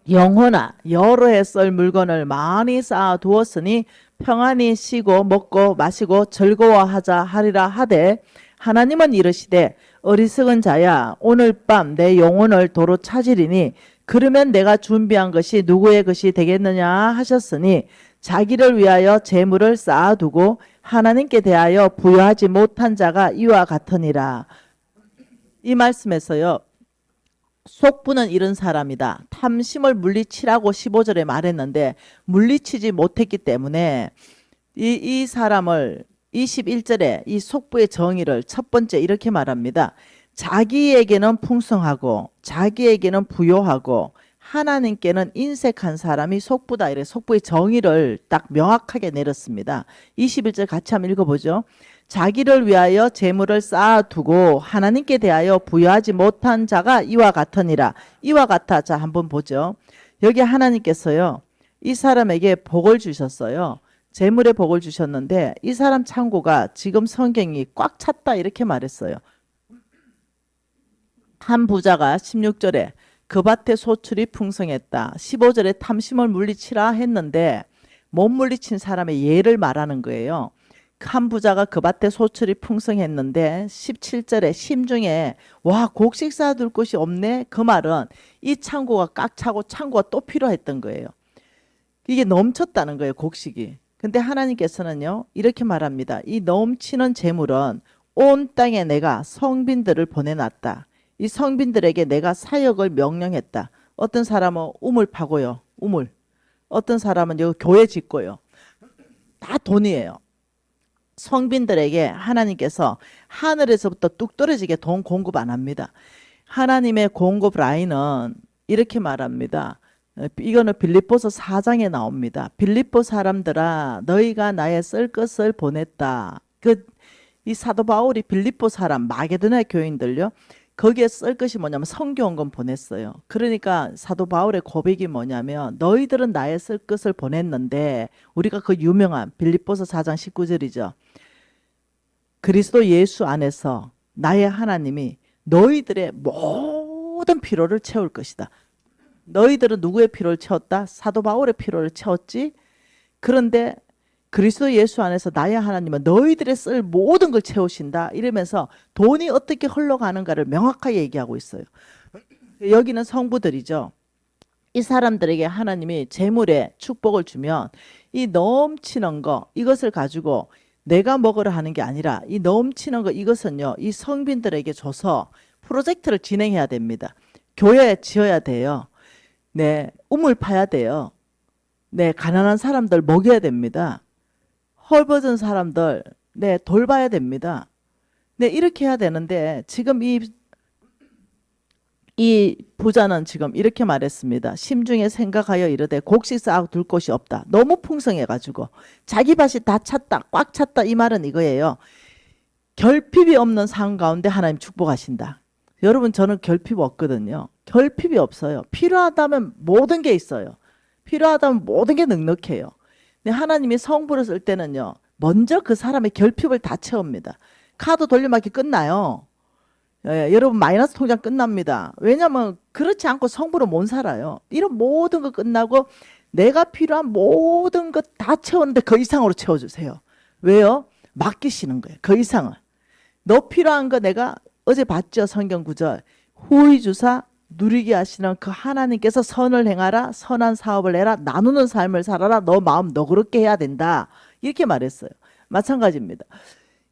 영혼아 여러 해 쓸 물건을 많이 쌓아 두었으니 평안히 쉬고 먹고 마시고 즐거워하자 하리라 하되 하나님은 이르시되 어리석은 자야 오늘 밤 내 영혼을 도로 찾으리니 그러면 내가 준비한 것이 누구의 것이 되겠느냐 하셨으니 자기를 위하여 재물을 쌓아두고 하나님께 대하여 부여하지 못한 자가 이와 같으니라. 이 말씀에서요. 속부는 이런 사람이다. 탐심을 물리치라고 15절에 말했는데 물리치지 못했기 때문에 이 사람을 21절에 이 속부의 정의를 첫 번째 이렇게 말합니다. 자기에게는 풍성하고 자기에게는 부요하고 하나님께는 인색한 사람이 속부다. 이래 속부의 정의를 딱 명확하게 내렸습니다. 21절 같이 한번 읽어보죠. 자기를 위하여 재물을 쌓아두고 하나님께 대하여 부여하지 못한 자가 이와 같으니라. 이와 같아. 자 한번 보죠. 여기 하나님께서요. 이 사람에게 복을 주셨어요. 재물의 복을 주셨는데 이 사람 창고가 지금 성경이 꽉 찼다 이렇게 말했어요. 한 부자가 16절에 그 밭에 소출이 풍성했다. 15절에 탐심을 물리치라 했는데 못 물리친 사람의 예를 말하는 거예요. 한 부자가 그 밭에 소출이 풍성했는데 17절에 심중에 와 곡식 쌓아둘 곳이 없네. 그 말은 이 창고가 꽉 차고 창고가 또 필요했던 거예요. 이게 넘쳤다는 거예요. 곡식이. 근데 하나님께서는요 이렇게 말합니다. 이 넘치는 재물은 온 땅에 내가 성빈들을 보내놨다. 이 성빈들에게 내가 사역을 명령했다. 어떤 사람은 우물 파고요. 우물. 어떤 사람은 여기 교회 짓고요. 다 돈이에요. 성빈들에게 하나님께서 하늘에서부터 뚝 떨어지게 돈 공급 안 합니다. 하나님의 공급 라인은 이렇게 말합니다. 이거는 빌립보서 4장에 나옵니다. 빌립보 사람들아 너희가 나의 쓸 것을 보냈다. 이 사도 바울이 빌립보 사람 마게도냐 교인들요. 거기에 쓸 것이 뭐냐면 성교원금 보냈어요. 그러니까 사도 바울의 고백이 뭐냐면 너희들은 나의 쓸 것을 보냈는데 우리가 그 유명한 빌립보서 4장 19절이죠. 그리스도 예수 안에서 나의 하나님이 너희들의 모든 필요를 채울 것이다. 너희들은 누구의 필요를 채웠다? 사도 바울의 필요를 채웠지. 그런데 그리스도 예수 안에서 나의 하나님은 너희들의 쓸 모든 걸 채우신다. 이러면서 돈이 어떻게 흘러가는가를 명확하게 얘기하고 있어요. 여기는 성부들이죠. 이 사람들에게 하나님이 재물에 축복을 주면 이 넘치는 거 이것을 가지고 내가 먹으라 하는 게 아니라 이 넘치는 거 이것은요. 이 성빈들에게 줘서 프로젝트를 진행해야 됩니다. 교회 지어야 돼요. 네, 우물 파야 돼요. 네, 가난한 사람들 먹여야 됩니다. 헐벗은 사람들 네, 돌봐야 됩니다. 네, 이렇게 해야 되는데 지금 이 부자는 지금 이렇게 말했습니다. 심중에 생각하여 이르되 곡식 쌓아 둘 곳이 없다. 너무 풍성해가지고 자기 밭이 다 찼다. 꽉 찼다. 이 말은 이거예요. 결핍이 없는 삶 가운데 하나님 축복하신다. 여러분 저는 결핍 없거든요. 결핍이 없어요. 필요하다면 모든 게 있어요. 필요하다면 모든 게 넉넉해요. 근데 하나님이 성부를 쓸 때는요. 먼저 그 사람의 결핍을 다 채웁니다. 카드 돌려막기 끝나요. 예, 여러분 마이너스 통장 끝납니다. 왜냐하면 그렇지 않고 성부로 못 살아요. 이런 모든 거 끝나고 내가 필요한 모든 것 다 채웠는데 그 이상으로 채워주세요. 왜요? 맡기시는 거예요. 그 이상을. 너 필요한 거 내가 어제 봤죠. 성경 구절. 후히 주사 누리게 하시는 그 하나님께서 선을 행하라. 선한 사업을 해라. 나누는 삶을 살아라. 너 마음 너 그렇게 해야 된다. 이렇게 말했어요. 마찬가지입니다.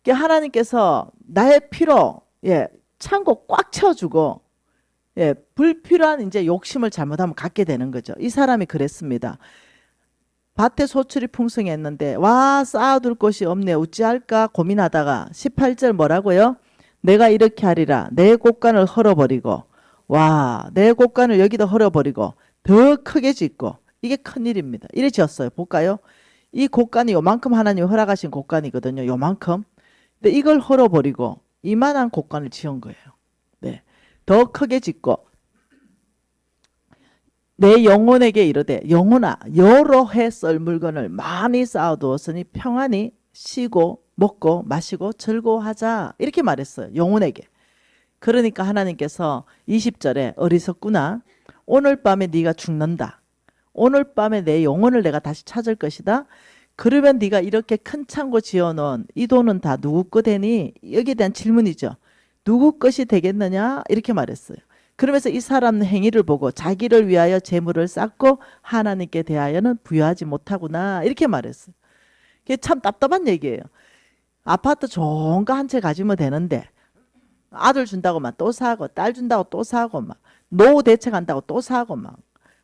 하나님께서 나의 필요 예, 창고 꽉 채워주고, 예, 불필요한 이제 욕심을 잘못하면 갖게 되는 거죠. 이 사람이 그랬습니다. 밭에 소출이 풍성했는데 와 쌓아둘 곳이 없네 어찌할까 고민하다가 18절 뭐라고요? 내가 이렇게 하리라 내 곳간을 헐어버리고 와 내 곳간을 여기다 헐어버리고 더 크게 짓고 이게 큰일입니다. 이래 지었어요. 볼까요? 이 곳간이 요만큼 하나님이 허락하신 곳간이거든요. 요만큼. 근데 이걸 헐어버리고 이만한 곳간을 지은 거예요. 네, 더 크게 짓고 내 영혼에게 이르되 영혼아 여러 해 썰 물건을 많이 쌓아두었으니 평안히 쉬고 먹고 마시고 즐거워하자 이렇게 말했어요. 영혼에게. 그러니까 하나님께서 20절에 어리석구나 오늘 밤에 네가 죽는다. 오늘 밤에 내 영혼을 내가 다시 찾을 것이다. 그러면 네가 이렇게 큰 창고 지어놓은 이 돈은 다 누구 거 되니? 여기에 대한 질문이죠. 누구 것이 되겠느냐? 이렇게 말했어요. 그러면서 이 사람 행위를 보고 자기를 위하여 재물을 쌓고 하나님께 대하여는 부여하지 못하구나 이렇게 말했어요. 그게 참 답답한 얘기예요. 아파트 좋은 거 한 채 가지면 되는데 아들 준다고만 또 사고 딸 준다고 또 사고 막 노후 대책한다고 또 사고 막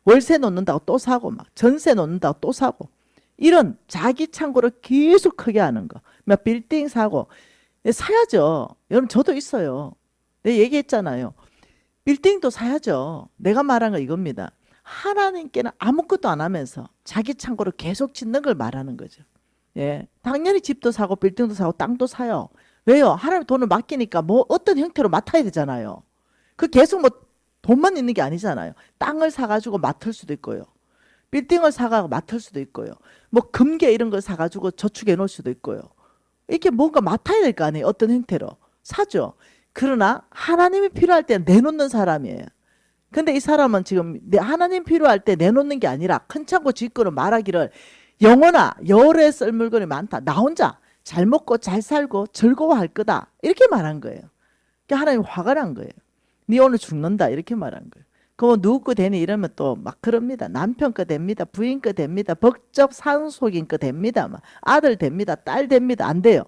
월세 놓는다고 또 사고 막 전세 놓는다고 또 사고 이런 자기 창고를 계속 크게 하는 거. 막 빌딩 사고 사야죠. 여러분 저도 있어요. 내가 얘기했잖아요. 빌딩도 사야죠. 내가 말한 거 이겁니다. 하나님께는 아무것도 안 하면서 자기 창고를 계속 짓는 걸 말하는 거죠. 예, 당연히 집도 사고 빌딩도 사고 땅도 사요. 왜요? 하나님 돈을 맡기니까 뭐 어떤 형태로 맡아야 되잖아요. 그 계속 뭐 돈만 있는 게 아니잖아요. 땅을 사가지고 맡을 수도 있고요. 빌딩을 사가지고 맡을 수도 있고요. 뭐 금괴 이런 걸 사가지고 저축해 놓을 수도 있고요. 이렇게 뭔가 맡아야 될 거 아니에요. 어떤 형태로. 사죠. 그러나 하나님이 필요할 때 내놓는 사람이에요. 근데 이 사람은 지금 하나님 필요할 때 내놓는 게 아니라 큰 창고 짓고는 말하기를 영혼아 여러 해 쓸 물건이 많다. 나 혼자 잘 먹고 잘 살고 즐거워할 거다. 이렇게 말한 거예요. 그러니까 하나님 화가 난 거예요. 네 오늘 죽는다. 이렇게 말한 거예요. 그럼 누구 거 되니 이러면 또 막 그럽니다. 남편 거 됩니다. 부인 거 됩니다. 법적 상속인 거 됩니다. 막 아들 됩니다. 딸 됩니다. 안 돼요.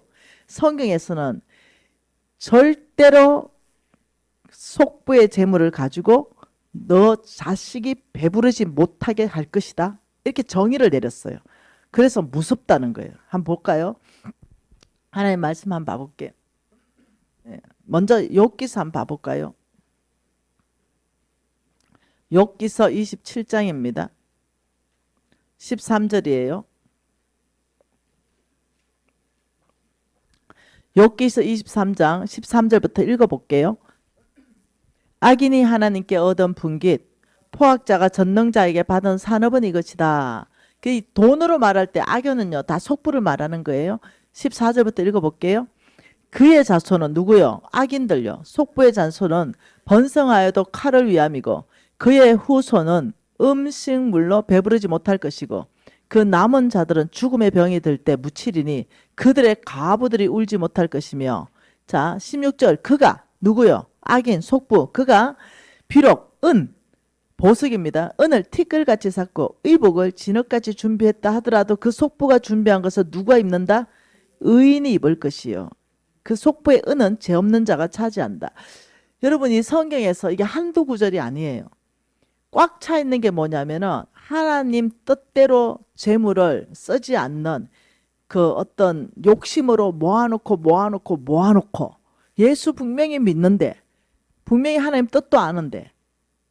성경에서는 절대로 속부의 재물을 가지고 너 자식이 배부르지 못하게 할 것이다. 이렇게 정의를 내렸어요. 그래서 무섭다는 거예요. 한번 볼까요? 하나님 말씀 한번 봐볼게요. 먼저 욥기서 한번 봐볼까요? 욥기서 27장입니다. 13절이에요. 욥기서 23장 13절부터 읽어볼게요. 악인이 하나님께 얻은 분깃 포악자가 전능자에게 받은 산업은 이것이다. 그 돈으로 말할 때 악연은요 다 속부를 말하는 거예요. 14절부터 읽어볼게요. 그의 자손은 누구요? 악인들요. 속부의 자손은 번성하여도 칼을 위함이고 그의 후손은 음식물로 배부르지 못할 것이고 그 남은 자들은 죽음의 병이 들 때 묻히리니 그들의 가부들이 울지 못할 것이며 자 16절 그가 누구요? 악인 속부 그가 비록 은 보석입니다. 은을 티끌같이 샀고 의복을 진흙같이 준비했다 하더라도 그 속부가 준비한 것을 누가 입는다? 의인이 입을 것이요. 그 속부의 은은 죄 없는 자가 차지한다. 여러분 이 성경에서 이게 한두 구절이 아니에요. 꽉 차 있는 게 뭐냐면은 하나님 뜻대로 재물을 쓰지 않는 그 어떤 욕심으로 모아놓고 예수 분명히 믿는데 분명히 하나님 뜻도 아는데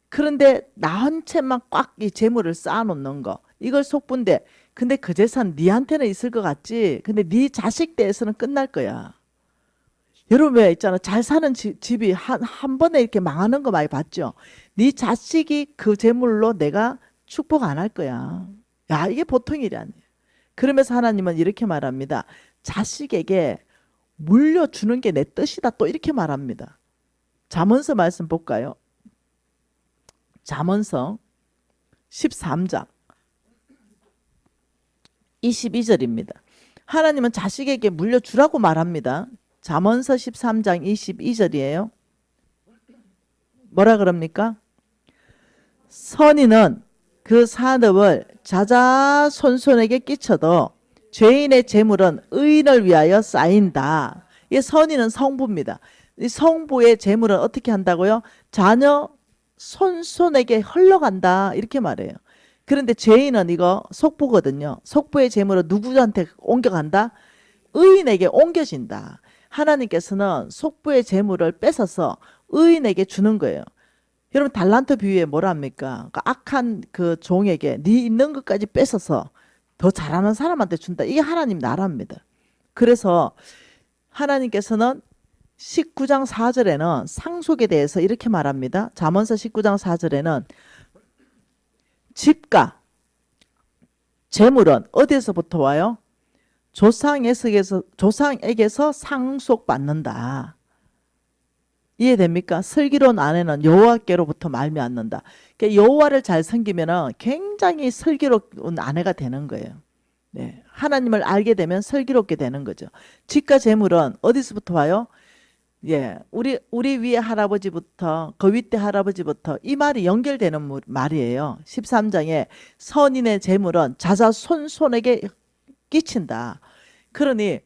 그런데 나 한 채만 꽉 이 재물을 쌓아놓는 거 이걸 속부인데 근데 그 재산 니한테는 있을 것 같지 근데 네 자식 대해서는 끝날 거야. 여러분 왜 있잖아 잘 사는 집이 한 번에 이렇게 망하는 거 많이 봤죠. 네 자식이 그 재물로 내가 축복 안 할 거야. 야 이게 보통 일이 아니에요. 그러면서 하나님은 이렇게 말합니다. 자식에게 물려주는 게 내 뜻이다 또 이렇게 말합니다. 잠언서 말씀 볼까요? 잠언서 13장 22절입니다. 하나님은 자식에게 물려주라고 말합니다. 잠언서 13장 22절이에요. 뭐라 그럽니까? 선인은 그 산업을 자자손손에게 끼쳐도 죄인의 재물은 의인을 위하여 쌓인다. 이 선인은 성부입니다. 이 성부의 재물은 어떻게 한다고요? 자녀 손손에게 흘러간다 이렇게 말해요. 그런데 죄인은 이거 속부거든요. 속부의 재물은 누구한테 옮겨간다? 의인에게 옮겨진다. 하나님께서는 속부의 재물을 뺏어서 의인에게 주는 거예요. 여러분 달란트 비유에 뭐랍니까? 그러니까 악한 그 종에게 네 있는 것까지 뺏어서 더 잘하는 사람한테 준다. 이게 하나님 나라입니다. 그래서 하나님께서는 19장 4절에는 상속에 대해서 이렇게 말합니다. 잠언서 19장 4절에는 집과 재물은 어디에서부터 와요? 조상에게서 상속받는다. 이해됩니까? 슬기로운 아내는 여호와께로부터 말미암는다. 그러니까 여호와를 잘 섬기면은 굉장히 슬기로운 아내가 되는 거예요. 네, 하나님을 알게 되면 슬기롭게 되는 거죠. 집과 재물은 어디서부터 와요? 예, 우리 위에 할아버지부터 그 윗대 할아버지부터 이 말이 연결되는 말이에요. 13장에 선인의 재물은 자자손손에게 끼친다. 그러니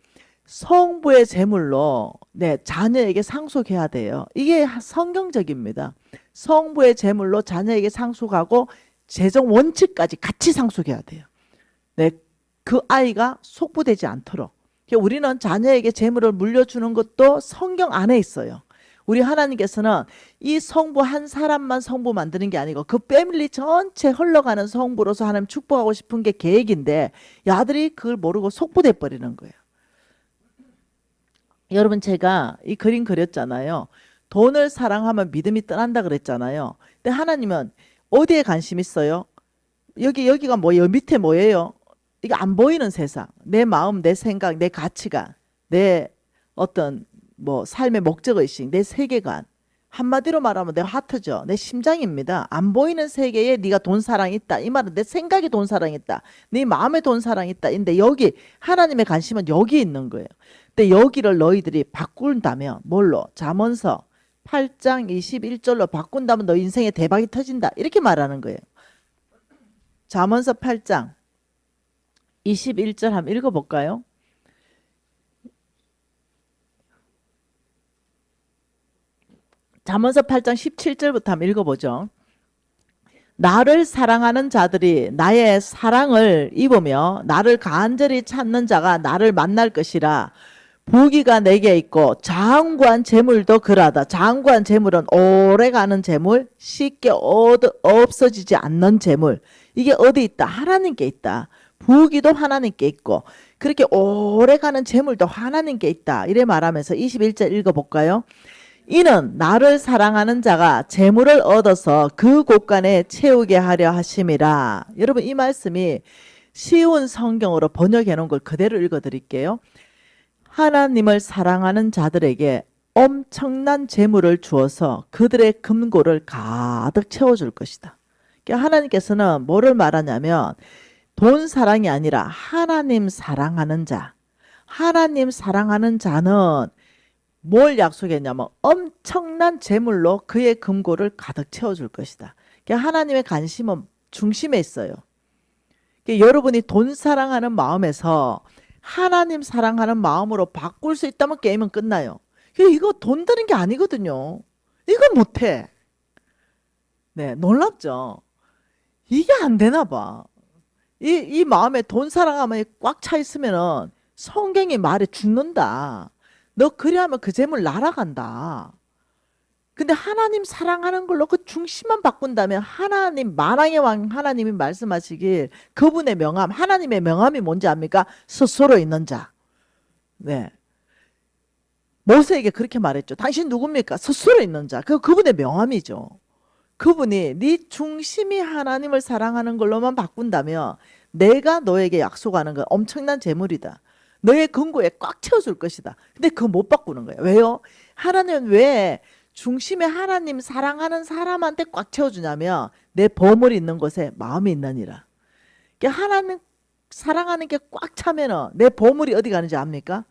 성부의 재물로 네, 자녀에게 상속해야 돼요. 이게 성경적입니다. 성부의 재물로 자녀에게 상속하고 재정 원칙까지 같이 상속해야 돼요. 네, 그 아이가 속부되지 않도록. 우리는 자녀에게 재물을 물려주는 것도 성경 안에 있어요. 우리 하나님께서는 이 성부 한 사람만 성부 만드는 게 아니고 그 패밀리 전체 흘러가는 성부로서 하나님 축복하고 싶은 게 계획인데 아들이 그걸 모르고 속부돼 버리는 거예요. 여러분 제가 이 그림 그렸잖아요. 돈을 사랑하면 믿음이 떠난다 그랬잖아요. 근데 하나님은 어디에 관심 있어요? 여기가 뭐예요? 밑에 뭐예요? 이게 안 보이는 세상. 내 마음, 내 생각, 내 가치관, 내 어떤 뭐 삶의 목적의식, 내 세계관. 한마디로 말하면 내 하트죠. 내 심장입니다. 안 보이는 세계에 네가 돈 사랑이 있다. 이 말은 내 생각에 돈 사랑이 있다. 네 마음에 돈 사랑이 있다. 근데 여기 하나님의 관심은 여기 있는 거예요. 근데 여기를 너희들이 바꾼다면 뭘로? 잠언서 8장 21절로 바꾼다면 너 인생에 대박이 터진다. 이렇게 말하는 거예요. 잠언서 8장 21절 한번 읽어볼까요? 잠언서 8장 17절부터 한번 읽어보죠. 나를 사랑하는 자들이 나의 사랑을 입으며 나를 간절히 찾는 자가 나를 만날 것이라. 부귀가 내게 있고 장구한 재물도 그러하다. 장구한 재물은 오래가는 재물, 쉽게 없어지지 않는 재물. 이게 어디 있다? 하나님께 있다. 부귀도 하나님께 있고 그렇게 오래가는 재물도 하나님께 있다. 이래 말하면서 21절 읽어볼까요? 이는 나를 사랑하는 자가 재물을 얻어서 그 곳간에 채우게 하려 하심이라. 여러분 이 말씀이 쉬운 성경으로 번역해 놓은 걸 그대로 읽어드릴게요. 하나님을 사랑하는 자들에게 엄청난 재물을 주어서 그들의 금고를 가득 채워줄 것이다. 그러니까 하나님께서는 뭐를 말하냐면 돈 사랑이 아니라 하나님 사랑하는 자. 하나님 사랑하는 자는 뭘 약속했냐면 엄청난 재물로 그의 금고를 가득 채워줄 것이다. 그러니까 하나님의 관심은 중심에 있어요. 그러니까 여러분이 돈 사랑하는 마음에서 하나님 사랑하는 마음으로 바꿀 수 있다면 게임은 끝나요. 이거 돈 드는 게 아니거든요. 이거 못해. 네, 놀랍죠? 이게 안 되나 봐. 이 마음에 돈 사랑하면 꽉 차 있으면은 성경이 말해 죽는다. 너 그래하면 그 재물 날아간다. 근데 하나님 사랑하는 걸로 그 중심만 바꾼다면 하나님 만왕의 왕 하나님이 말씀하시길 그분의 명함 하나님의 명함이 뭔지 압니까? 스스로 있는 자. 네. 모세에게 그렇게 말했죠. 당신 누굽니까? 스스로 있는 자. 그분의 명함이죠. 그분이 네 중심이 하나님을 사랑하는 걸로만 바꾼다면 내가 너에게 약속하는 건 엄청난 재물이다. 너의 금고에 꽉 채워줄 것이다. 근데 그거 못 바꾸는 거예요. 왜요? 하나님은 왜 중심에 하나님 사랑하는 사람한테 꽉 채워주냐면 내 보물이 있는 곳에 마음이 있느니라. 그러니까 하나님 사랑하는 게 꽉 차면은 내 보물이 어디 가는지 압니까?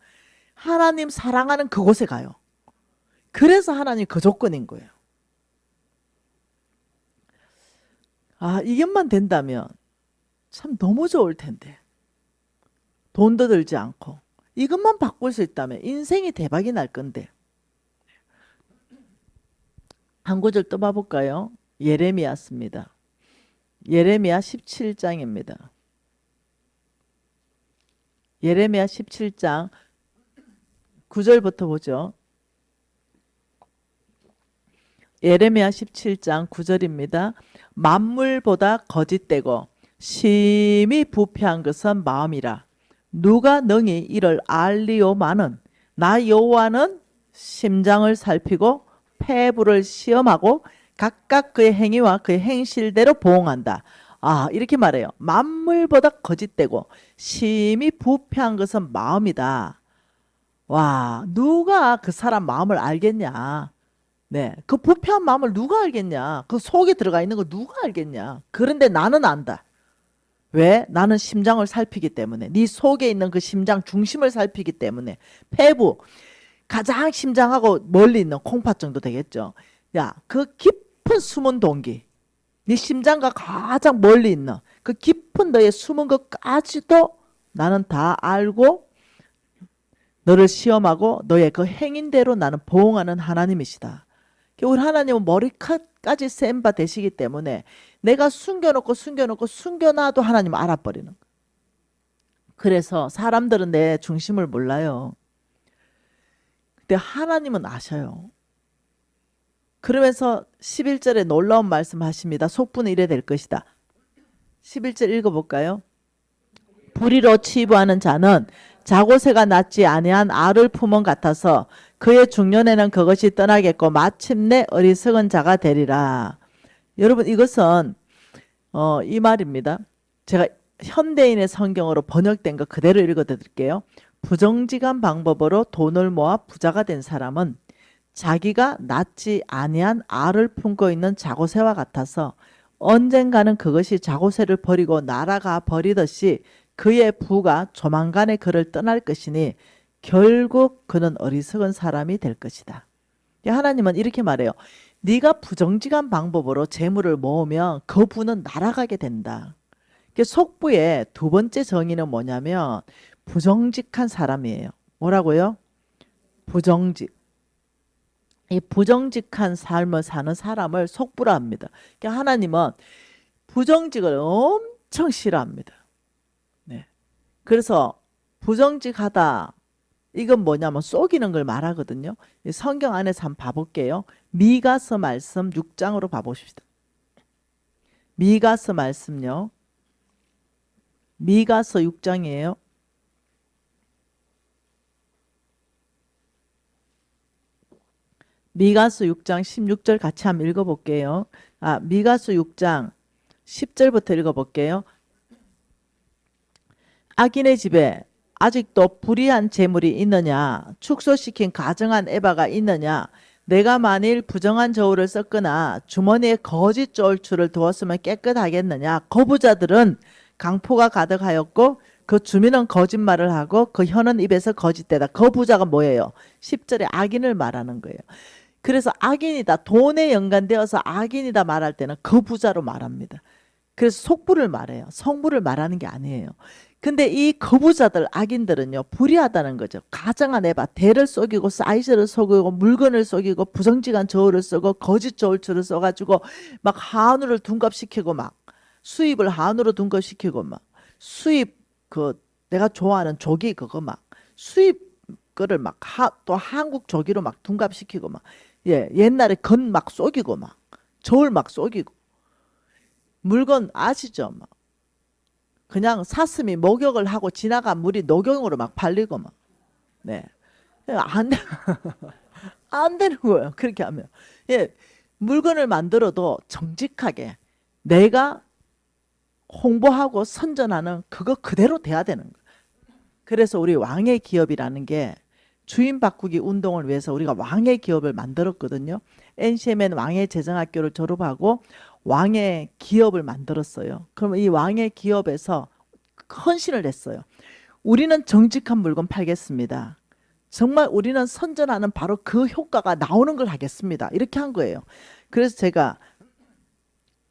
하나님 사랑하는 그곳에 가요. 그래서 하나님 그 조건인 거예요. 아, 이것만 된다면 참 너무 좋을 텐데. 돈도 들지 않고 이것만 바꿀 수 있다면 인생이 대박이 날 건데 한 구절 또 봐볼까요? 예레미야입니다. 예레미야 17장입니다. 예레미야 17장 9절부터 보죠. 예레미야 17장 9절입니다. 만물보다 거짓되고 심히 부패한 것은 마음이라. 누가 능히 이를 알리오마는 나 여호와는 심장을 살피고 폐부를 시험하고 각각 그의 행위와 그의 행실대로 보응한다. 아, 이렇게 말해요. 만물보다 거짓되고 심히 부패한 것은 마음이다. 와, 누가 그 사람 마음을 알겠냐? 네, 그 부패한 마음을 누가 알겠냐? 그 속에 들어가 있는 거 누가 알겠냐? 그런데 나는 안다. 왜? 나는 심장을 살피기 때문에. 네 속에 있는 그 심장 중심을 살피기 때문에. 폐부, 가장 심장하고 멀리 있는 콩팥 정도 되겠죠. 야, 그 깊은 숨은 동기, 네 심장과 가장 멀리 있는 그 깊은 너의 숨은 것까지도 나는 다 알고 너를 시험하고 너의 그 행인대로 나는 보응하는 하나님이시다. 우리 하나님은 머리끝까지 센 바 되시기 때문에 내가 숨겨놓고 숨겨놔도 하나님 알아버리는 거예요. 그래서 사람들은 내 중심을 몰라요. 근데 하나님은 아셔요. 그러면서 11절에 놀라운 말씀 하십니다. 속부는 이래 될 것이다. 11절 읽어볼까요? 불의로 치부하는 자는 자고새가 낳지 아니한 알을 품은 같아서 그의 중년에는 그것이 떠나겠고 마침내 어리석은 자가 되리라. 여러분, 이것은 이 말입니다. 제가 현대인의 성경으로 번역된 거 그대로 읽어드릴게요. 부정직한 방법으로 돈을 모아 부자가 된 사람은 자기가 낳지 아니한 알을 품고 있는 자고새와 같아서 언젠가는 그것이 자고새를 버리고 날아가 버리듯이 그의 부가 조만간에 그를 떠날 것이니 결국 그는 어리석은 사람이 될 것이다. 하나님은 이렇게 말해요. 네가 부정직한 방법으로 재물을 모으면 그 부는 날아가게 된다. 속부의 두 번째 정의는 뭐냐면 부정직한 사람이에요. 뭐라고요? 부정직. 이 부정직한 삶을 사는 사람을 속부라 합니다. 하나님은 부정직을 엄청 싫어합니다. 네. 그래서 부정직하다, 이건 뭐냐면 속이는 걸 말하거든요. 성경 안에서 한번 봐볼게요. 미가서 말씀 6장으로 봐보십시다. 미가서 말씀요. 미가서 6장이에요. 미가서 6장 16절 같이 한번 읽어볼게요. 미가서 6장 10절부터 읽어볼게요. 악인의 집에 아직도 불의한 재물이 있느냐? 축소시킨 가정한 에바가 있느냐? 내가 만일 부정한 저울을 썼거나 주머니에 거짓 저울추를 두었으면 깨끗하겠느냐? 거부자들은 강포가 가득하였고 그 주민은 거짓말을 하고 그 혀는 입에서 거짓되다. 거부자가 뭐예요? 10절에 악인을 말하는 거예요. 그래서 악인이다, 돈에 연관되어서 악인이다 말할 때는 거부자로 말합니다. 그래서 속부를 말해요. 성부를 말하는 게 아니에요. 근데 이 거부자들, 악인들은요, 불의하다는 거죠. 가정한 에바, 대를 속이고 사이즈를 속이고 물건을 속이고 부정직한 저울을 쓰고 거짓 저울추를 써가지고 막 한우를 둔갑시키고 막 수입을 한우로 둔갑시키고 막 수입 그 내가 좋아하는 조기 그거 막 수입 거를 막 또 한국 조기로 막 둔갑시키고 막 옛날에 건 막 속이고 막 저울 막 속이고 물건 아시죠? 막 그냥 사슴이 목욕을 하고 지나간 물이 녹용으로 막 팔리고 막. 네. 안, 안 되는 거예요. 그렇게 하면. 물건을 만들어도 정직하게 내가 홍보하고 선전하는 그거 그대로 돼야 되는 거예요. 그래서 우리 왕의 기업이라는 게 주인 바꾸기 운동을 위해서 우리가 왕의 기업을 만들었거든요. NCMN 왕의 재정학교를 졸업하고 왕의 기업을 만들었어요. 그러면 이 왕의 기업에서 헌신을 했어요. 우리는 정직한 물건 팔겠습니다. 정말 우리는 선전하는 바로 그 효과가 나오는 걸 하겠습니다. 이렇게 한 거예요. 그래서 제가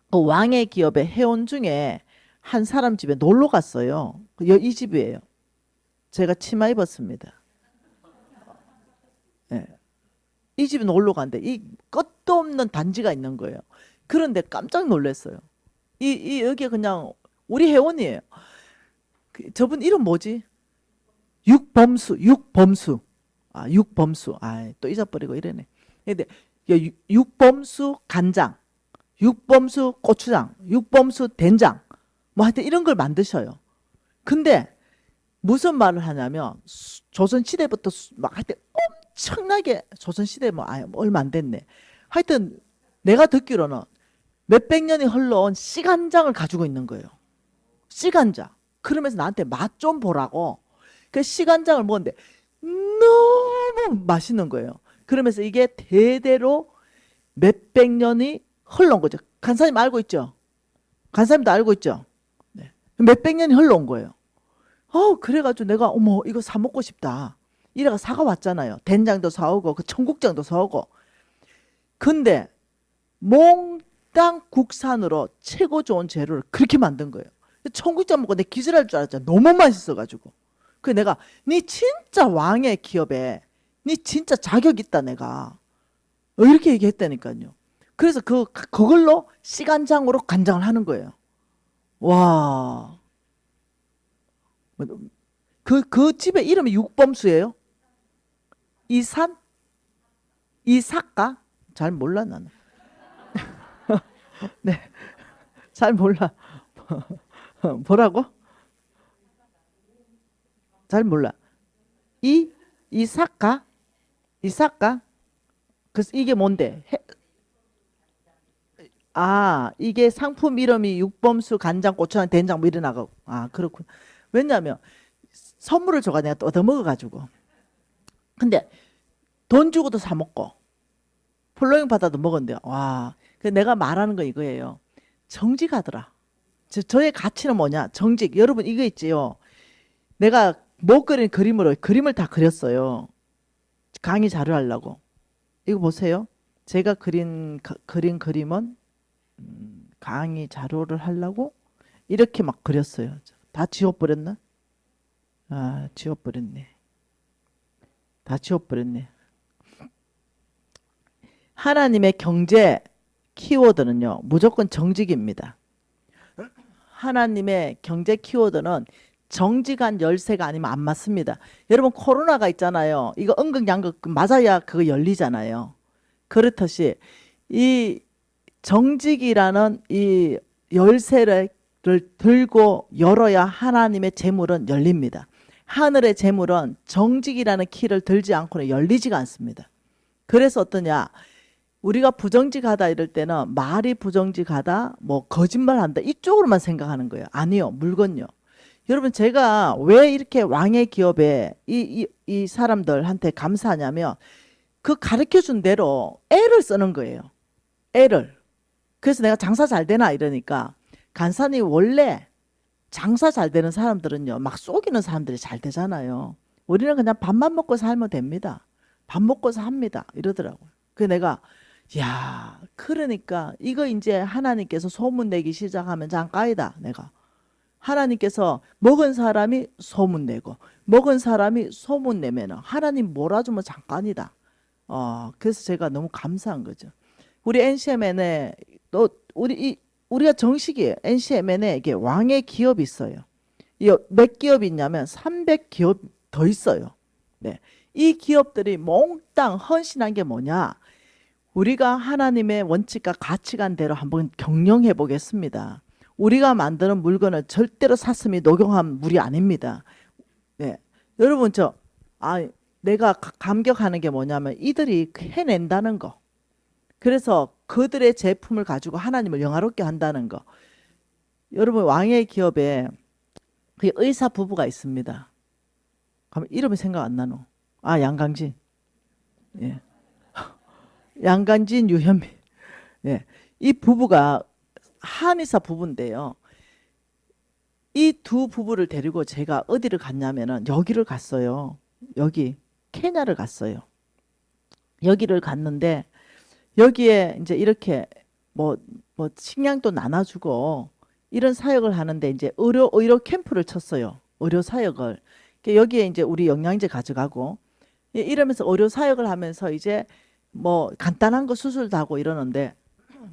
그 왕의 기업의 회원 중에 한 사람 집에 놀러 갔어요. 이 집이에요. 제가 치마 입었습니다. 네. 이 집에 놀러 간대. 이 끝도 없는 단지가 있는 거예요. 그런데 깜짝 놀랐어요. 여기 그냥 우리 회원이에요. 저분 이름 뭐지? 육범수. 아, 육범수. 아, 또 잊어버리고 이러네. 근데 육범수 간장, 육범수 고추장, 육범수 된장, 뭐 하여튼 이런 걸 만드셔요. 근데 무슨 말을 하냐면 조선시대부터 막 하여튼 엄청나게 조선시대 뭐 얼마 안 됐네. 하여튼 내가 듣기로는 몇백 년이 흘러온 씨간장을 가지고 있는 거예요. 씨간장. 그러면서 나한테 맛 좀 보라고. 그 씨간장을 먹었는데 너무 맛있는 거예요. 그러면서 이게 대대로 몇백 년이 흘러온 거죠. 간사님 알고 있죠? 간사님도 알고 있죠? 네. 몇백 년이 흘러온 거예요. 그래가지고 내가 어머 이거 사 먹고 싶다. 이래가 사가 왔잖아요. 된장도 사오고 그 청국장도 사오고. 근데 몽땅 국산으로 최고 좋은 재료를 그렇게 만든 거예요. 청국장 먹고 내 기절할 줄 알았잖아. 너무 맛있어가지고. 그래서 내가 니 진짜 왕의 기업에 니 진짜 자격 있다 내가. 이렇게 얘기했다니까요. 그래서 그걸로 씨간장으로 간장을 하는 거예요. 와. 그 집의 이름이 육범수예요? 이산? 이삭가? 잘 몰라 나는. 네, 잘 몰라. 뭐라고? 잘 몰라. 이삭가? 이삭가? 그래서 이게 뭔데? 이게 상품 이름이 육범수 간장 고추장 된장 뭐 이러나가. 그렇군. 왜냐하면 선물을 줘가 내가 또 얻어먹어가지고. 근데 돈 주고도 사 먹고 폴로잉 받아도 먹었는데 와. 그 내가 말하는 거 이거예요. 정직하더라. 저의 가치는 뭐냐? 정직. 여러분 이거 있지요. 내가 못 그린 그림으로 그림을 다 그렸어요. 강의 자료하려고. 이거 보세요. 제가 그린 그림은 강의 자료를 하려고 이렇게 막 그렸어요. 다 지워버렸나? 지워버렸네. 다 지워버렸네. 하나님의 경제 키워드는요. 무조건 정직입니다. 하나님의 경제 키워드는 정직한 열쇠가 아니면 안 맞습니다. 여러분 코로나가 있잖아요. 이거 은근양극 맞아야 그거 열리잖아요. 그렇듯이 이 정직이라는 이 열쇠를 들고 열어야 하나님의 재물은 열립니다. 하늘의 재물은 정직이라는 키를 들지 않고는 열리지가 않습니다. 그래서 어떠냐? 우리가 부정직하다 이럴 때는 말이 부정직하다, 뭐 거짓말한다 이쪽으로만 생각하는 거예요. 아니요, 물건요. 여러분 제가 왜 이렇게 왕의 기업에 이 사람들한테 감사하냐면 그 가르쳐준 대로 애를 쓰는 거예요. 애를. 그래서 내가 장사 잘 되나 이러니까 간사님 원래 장사 잘 되는 사람들은요 막 속이는 사람들이 잘 되잖아요. 우리는 그냥 밥만 먹고 살면 됩니다. 밥 먹고서 합니다 이러더라고요. 그래서 내가 야 그러니까 이거 이제 하나님께서 소문내기 시작하면 장까이다. 내가 하나님께서 먹은 사람이 소문내고 먹은 사람이 소문내면 하나님 몰아주면 잠깐이다. 그래서 제가 너무 감사한 거죠. 우리 NCMN에 또 우리가 정식이에요. NCMN에 이게 왕의 기업이 있어요. 몇 기업이 있냐면 300기업 더 있어요. 네. 이 기업들이 몽땅 헌신한 게 뭐냐? 우리가 하나님의 원칙과 가치관대로 한번 경영해 보겠습니다. 우리가 만드는 물건을 절대로 사슴이 녹용한 물이 아닙니다. 네. 여러분 내가 감격하는 게 뭐냐면 이들이 해낸다는 거. 그래서 그들의 제품을 가지고 하나님을 영화롭게 한다는 거. 여러분 왕의 기업에 그 의사 부부가 있습니다. 그럼 이름이 생각 안 나노? 양강진. 예. 양강진, 유현미. 예. 이 부부가 한의사 부부인데요. 이 두 부부를 데리고 제가 어디를 갔냐면은 여기를 갔어요. 여기 케냐를 갔어요. 여기를 갔는데 여기에 이제 이렇게 뭐 식량도 나눠주고 이런 사역을 하는데 이제 의료 캠프를 쳤어요. 의료 사역을. 여기에 이제 우리 영양제 가져가고 이러면서 의료 사역을 하면서 이제 뭐 간단한 거 수술도 하고 이러는데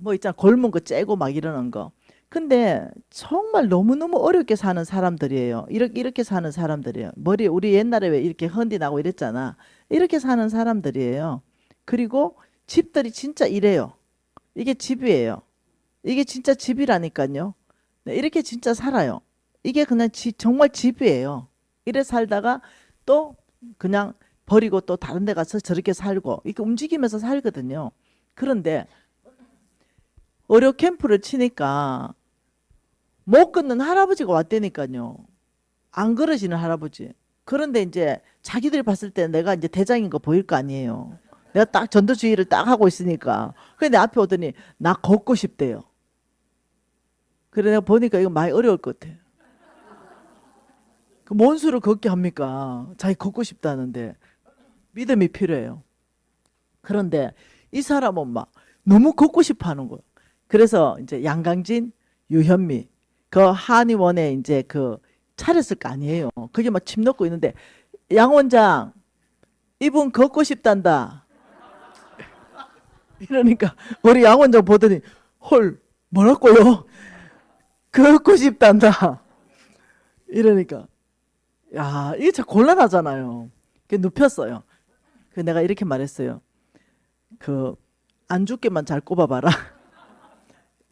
뭐 있잖아 골문 거 째고 막 이러는 거. 근데 정말 너무너무 어렵게 사는 사람들이에요. 이렇게 사는 사람들이에요. 머리 우리 옛날에 왜 이렇게 헌디나고 이랬잖아. 이렇게 사는 사람들이에요. 그리고 집들이 진짜 이래요. 이게 집이에요. 이게 진짜 집이라니까요. 네, 이렇게 진짜 살아요. 이게 그냥 정말 집이에요. 이래 살다가 또 그냥 버리고 또 다른 데 가서 저렇게 살고 이렇게 움직이면서 살거든요. 그런데 의료 캠프를 치니까 못 걷는 할아버지가 왔다니까요. 안 걸으시는 할아버지. 그런데 이제 자기들이 봤을 때 내가 이제 대장인 거 보일 거 아니에요. 내가 딱 전도주의를 딱 하고 있으니까. 근데 내 앞에 오더니 나 걷고 싶대요. 그래 내가 보니까 이거 많이 어려울 것 같아. 그 뭔 수를 걷게 합니까? 자기 걷고 싶다는데 믿음이 필요해요. 그런데 이 사람은 막 너무 걷고 싶어 하는 거예요. 그래서 이제 양강진, 유현미, 그 한의원에 이제 그 차렸을 거 아니에요. 그게 막 침 넣고 있는데 양 원장, 이분 걷고 싶단다. 이러니까 우리 양 원장 보더니 헐 뭐라고요? 걷고 싶단다. 이러니까 야 이게 참 곤란하잖아요. 그 눕혔어요. 그 내가 이렇게 말했어요. 그 안 죽게만 잘 꼽아봐라.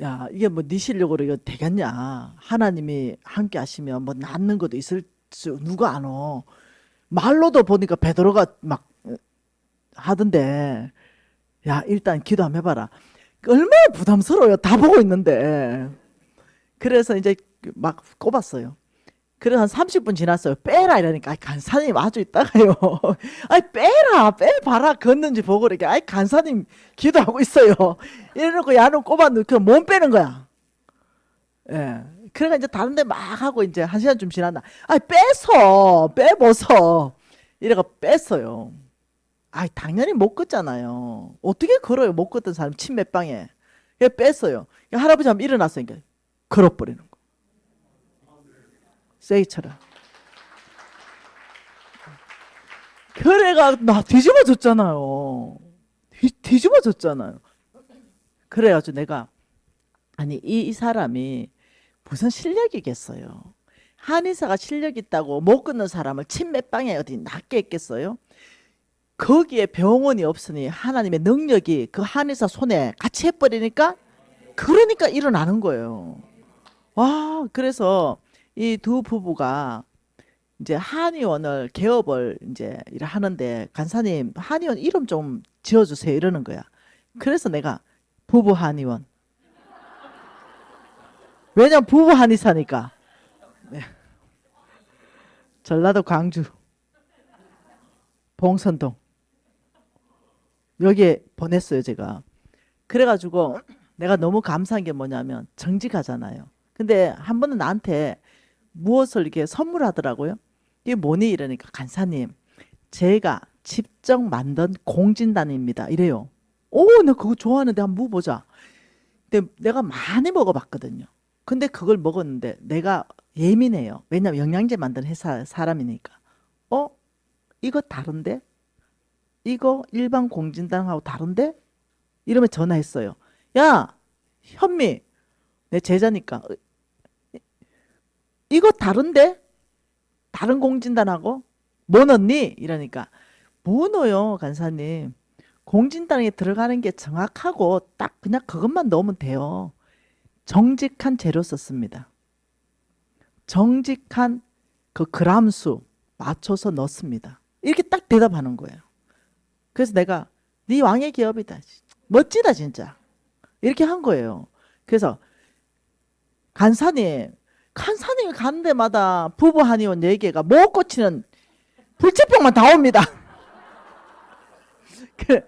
야 이게 뭐 네 실력으로 이거 되겠냐. 하나님이 함께 하시면 뭐 낫는 것도 있을 수 누가 아노. 말로도 보니까 베드로가 막 하던데 야 일단 기도 한번 해봐라. 얼마나 부담스러워요. 다 보고 있는데. 그래서 이제 막 꼽았어요. 그래서 한 30분 지났어요. 빼라 이러니까 간사님 아주 있다가요. 아이 빼라 빼봐라 걷는지 보고 이렇게 아이 간사님 기도하고 있어요. 이래놓고 야는 꼽아놓고 몸 빼는 거야. 예. 그래가 이제 다른 데 막 하고 이제 1시간쯤 지났나. 아이 빼서 빼보소. 이래가 뺐어요. 아이 당연히 못 걷잖아요. 어떻게 걸어요? 못 걷던 사람 침 몇 방에. 그래 뺐어요. 할아버지 한번 일어났으니까 걸어버리는 거. 세이처럼. 그래가 나 뒤집어졌잖아요. 뒤집어졌잖아요. 그래가지고 내가 아니 이 사람이 무슨 실력이겠어요. 한의사가 실력 있다고 못 걷는 사람을 침 몇 방에 어디 낫게 했겠어요. 거기에 병원이 없으니 하나님의 능력이 그 한의사 손에 같이 해버리니까 그러니까 일어나는 거예요. 와 그래서 이 두 부부가 이제 한의원을 개업을 이제 하는데 간사님 한의원 이름 좀 지어주세요 이러는 거야. 그래서 내가 부부 한의원. 왜냐면 부부 한의사니까. 네. 전라도 광주 봉선동 여기에 보냈어요 제가. 그래가지고 내가 너무 감사한 게 뭐냐면 정직하잖아요. 근데 한 번은 나한테 무엇을 이렇게 선물하더라고요. 이게 뭐니 이러니까 간사님 제가 직접 만든 공진단입니다 이래요. 오 나 그거 좋아하는데 한번 먹어보자. 근데 내가 많이 먹어봤거든요. 근데 그걸 먹었는데 내가 예민해요. 왜냐면 영양제 만드는 회사 사람이니까. 어? 이거 다른데? 이거 일반 공진단하고 다른데? 이러면 전화했어요. 야 현미 내 제자니까 이거 다른데? 다른 공진단하고? 뭐 넣니? 이러니까 뭐 넣어요 간사님. 공진단에 들어가는 게 정확하고 딱 그냥 그것만 넣으면 돼요. 정직한 재료 썼습니다. 정직한 그 그람수 맞춰서 넣습니다. 이렇게 딱 대답하는 거예요. 그래서 내가 네 왕의 기업이다. 멋지다 진짜. 이렇게 한 거예요. 그래서 간사님이 가는 데마다 부부 한의원 4개가 못 고치는 불치병만 다 옵니다. 그래,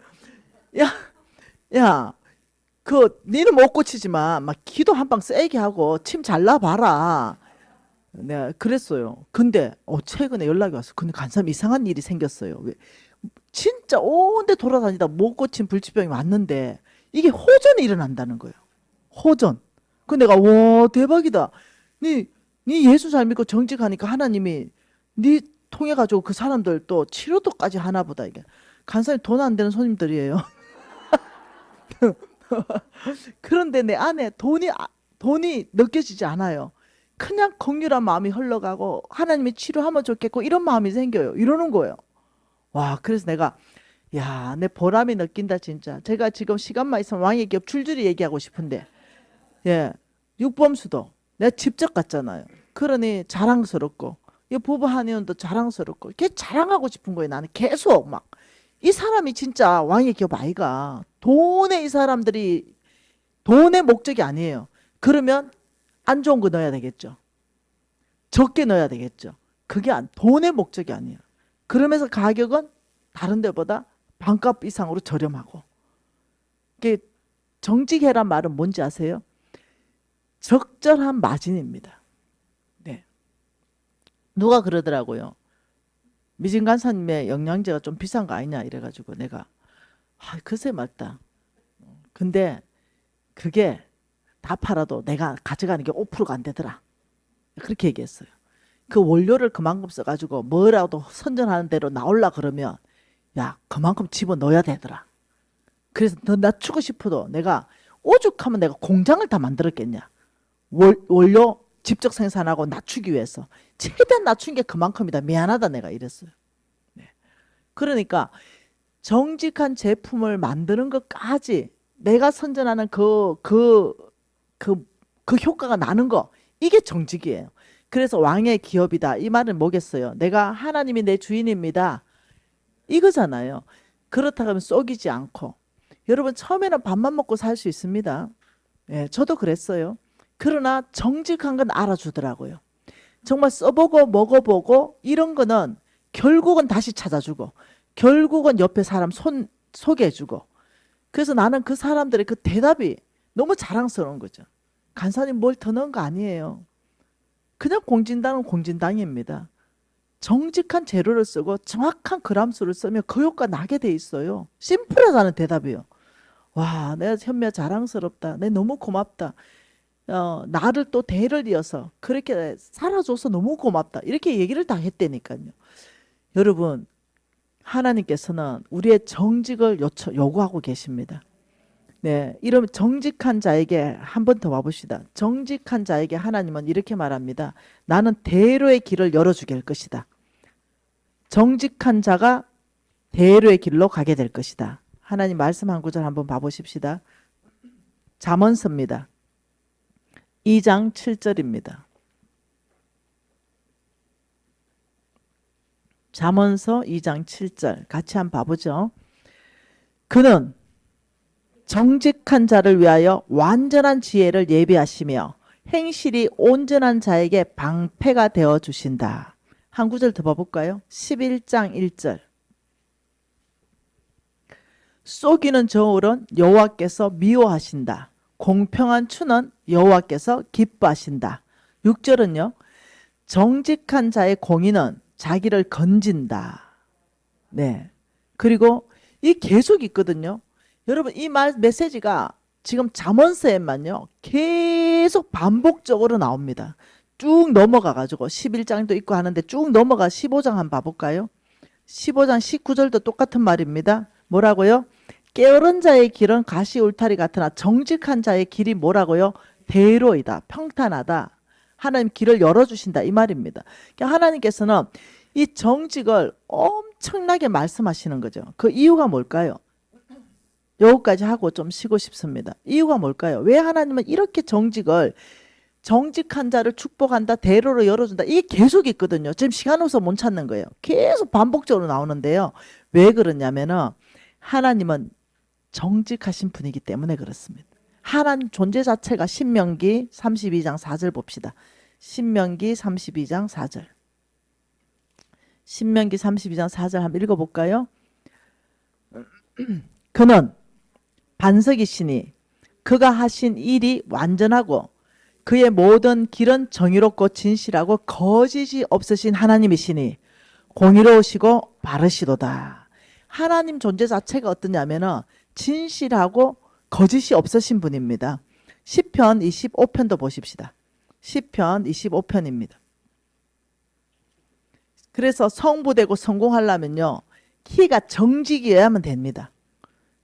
야, 니는 못 고치지만 막 기도 한 방 세게 하고 침 잘라봐라. 내가 그랬어요. 근데 최근에 연락이 왔어. 근데 간사님 이상한 일이 생겼어요. 왜? 진짜 온데 돌아다니다 못 고친 불치병이 왔는데 이게 호전이 일어난다는 거예요. 호전. 그 내가 와 대박이다. 니 예수 잘 믿고 정직하니까 하나님이 니 통해 가지고 그 사람들 또 치료도까지 하나 보다 이게. 간사님 돈 안 되는 손님들이에요. 그런데 내 안에 돈이 느껴지지 않아요. 그냥 긍휼한 마음이 흘러가고 하나님이 치료하면 좋겠고 이런 마음이 생겨요. 이러는 거예요. 와, 그래서 내가 야, 내 보람이 느낀다 진짜. 제가 지금 시간만 있으면 왕의 기업 줄줄이 얘기하고 싶은데 예, 육범수도 내가 직접 갔잖아요. 그러니 자랑스럽고 이 부부 한의원도 자랑스럽고 걔 자랑하고 싶은 거예요. 나는 계속 막 이 사람이 진짜 왕의 기업 아이가 돈에 이 사람들이 돈의 목적이 아니에요. 그러면 안 좋은 거 넣어야 되겠죠. 적게 넣어야 되겠죠. 그게 돈의 목적이 아니에요. 그러면서 가격은 다른 데보다 반값 이상으로 저렴하고. 이게 정직해란 말은 뭔지 아세요? 적절한 마진입니다. 네. 누가 그러더라고요. 미진 간사님의 영양제가 좀 비싼 거 아니냐 이래가지고 내가 글쎄 맞다. 근데 그게 다 팔아도 내가 가져가는 게 5%가 안 되더라. 그렇게 얘기했어요. 그 원료를 그만큼 써가지고 뭐라도 선전하는 대로 나올라 그러면 야 그만큼 집어넣어야 되더라. 그래서 더 낮추고 싶어도 내가 오죽하면 내가 공장을 다 만들었겠냐. 원료 직접 생산하고 낮추기 위해서 최대한 낮춘 게 그만큼이다. 미안하다 내가 이랬어요. 네. 그러니까 정직한 제품을 만드는 것까지 내가 선전하는 그 효과가 나는 거 이게 정직이에요. 그래서 왕의 기업이다. 이 말은 뭐겠어요? 내가 하나님이 내 주인입니다. 이거잖아요. 그렇다고 하면 쏘기지 않고. 여러분 처음에는 밥만 먹고 살 수 있습니다. 예, 저도 그랬어요. 그러나 정직한 건 알아주더라고요. 정말 써보고 먹어보고 이런 거는 결국은 다시 찾아주고 결국은 옆에 사람 소개해주고 그래서 나는 그 사람들의 그 대답이 너무 자랑스러운 거죠. 간사님 뭘 더 넣은 거 아니에요. 그냥 공진당은 공진당입니다. 정직한 재료를 쓰고 정확한 그람수를 쓰면 그 효과 나게 돼 있어요. 심플하다는 대답이요. 와, 내가 현미야 자랑스럽다. 내 너무 고맙다. 나를 또 대를 이어서 그렇게 살아줘서 너무 고맙다. 이렇게 얘기를 다 했다니까요. 여러분, 하나님께서는 우리의 정직을 요구하고 계십니다. 네, 이러면 정직한 자에게 한 번 더 와봅시다. 정직한 자에게 하나님은 이렇게 말합니다. 나는 대로의 길을 열어주게 할 것이다. 정직한 자가 대로의 길로 가게 될 것이다. 하나님 말씀 한 구절 한번 봐보십시다. 잠언서입니다. 2장 7절입니다. 잠언서 2장 7절 같이 한번 봐보죠. 그는 정직한 자를 위하여 완전한 지혜를 예비하시며 행실이 온전한 자에게 방패가 되어 주신다. 한 구절 더 봐볼까요? 11장 1절. 쏘기는 저울은 여호와께서 미워하신다. 공평한 추는 여호와께서 기뻐하신다. 6절은요. 정직한 자의 공의는 자기를 건진다. 네. 그리고 이 계속 있거든요. 여러분 이 메시지가 지금 잠언서에만요. 계속 반복적으로 나옵니다. 쭉 넘어가가지고 11장도 있고 하는데 쭉 넘어가 15장 한번 봐볼까요? 15장 19절도 똑같은 말입니다. 뭐라고요? 게으른 자의 길은 가시 울타리 같으나 정직한 자의 길이 뭐라고요? 대로이다. 평탄하다. 하나님 길을 열어주신다. 이 말입니다. 그러니까 하나님께서는 이 정직을 엄청나게 말씀하시는 거죠. 그 이유가 뭘까요? 여기까지 하고 좀 쉬고 싶습니다. 이유가 뭘까요? 왜 하나님은 이렇게 정직한 자를 축복한다, 대로를 열어준다. 이게 계속 있거든요. 지금 시간 없어 못 찾는 거예요. 계속 반복적으로 나오는데요. 왜 그러냐면은 하나님은 정직하신 분이기 때문에 그렇습니다. 하나님 존재 자체가 신명기 32장 4절 봅시다. 신명기 32장 4절. 신명기 32장 4절 한번 읽어볼까요? 그는 반석이시니 그가 하신 일이 완전하고 그의 모든 길은 정의롭고 진실하고 거짓이 없으신 하나님이시니 공의로우시고 바르시도다. 하나님 존재 자체가 어떠냐면은 진실하고 거짓이 없으신 분입니다. 시편 25편도 보십시다. 시편 25편입니다. 그래서 성부되고 성공하려면요. 키가 정직이어야만 됩니다.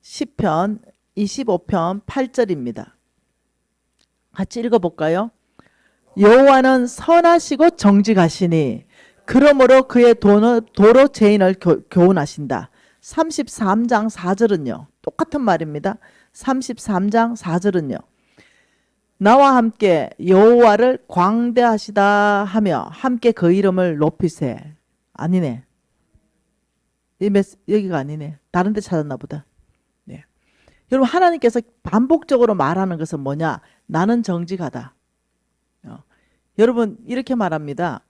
시편 25편 8절입니다. 같이 읽어볼까요? 여호와는 선하시고 정직하시니 그러므로 그의 도로 죄인을 교훈하신다. 33장 4절은요. 똑같은 말입니다. 33장 4절은요. 나와 함께 여호와를 광대하시다 하며 함께 그 이름을 높이세. 아니네. 여기가 아니네. 다른 데 찾았나 보다. 네. 여러분 하나님께서 반복적으로 말하는 것은 뭐냐? 나는 정직하다. 여러분 이렇게 말합니다.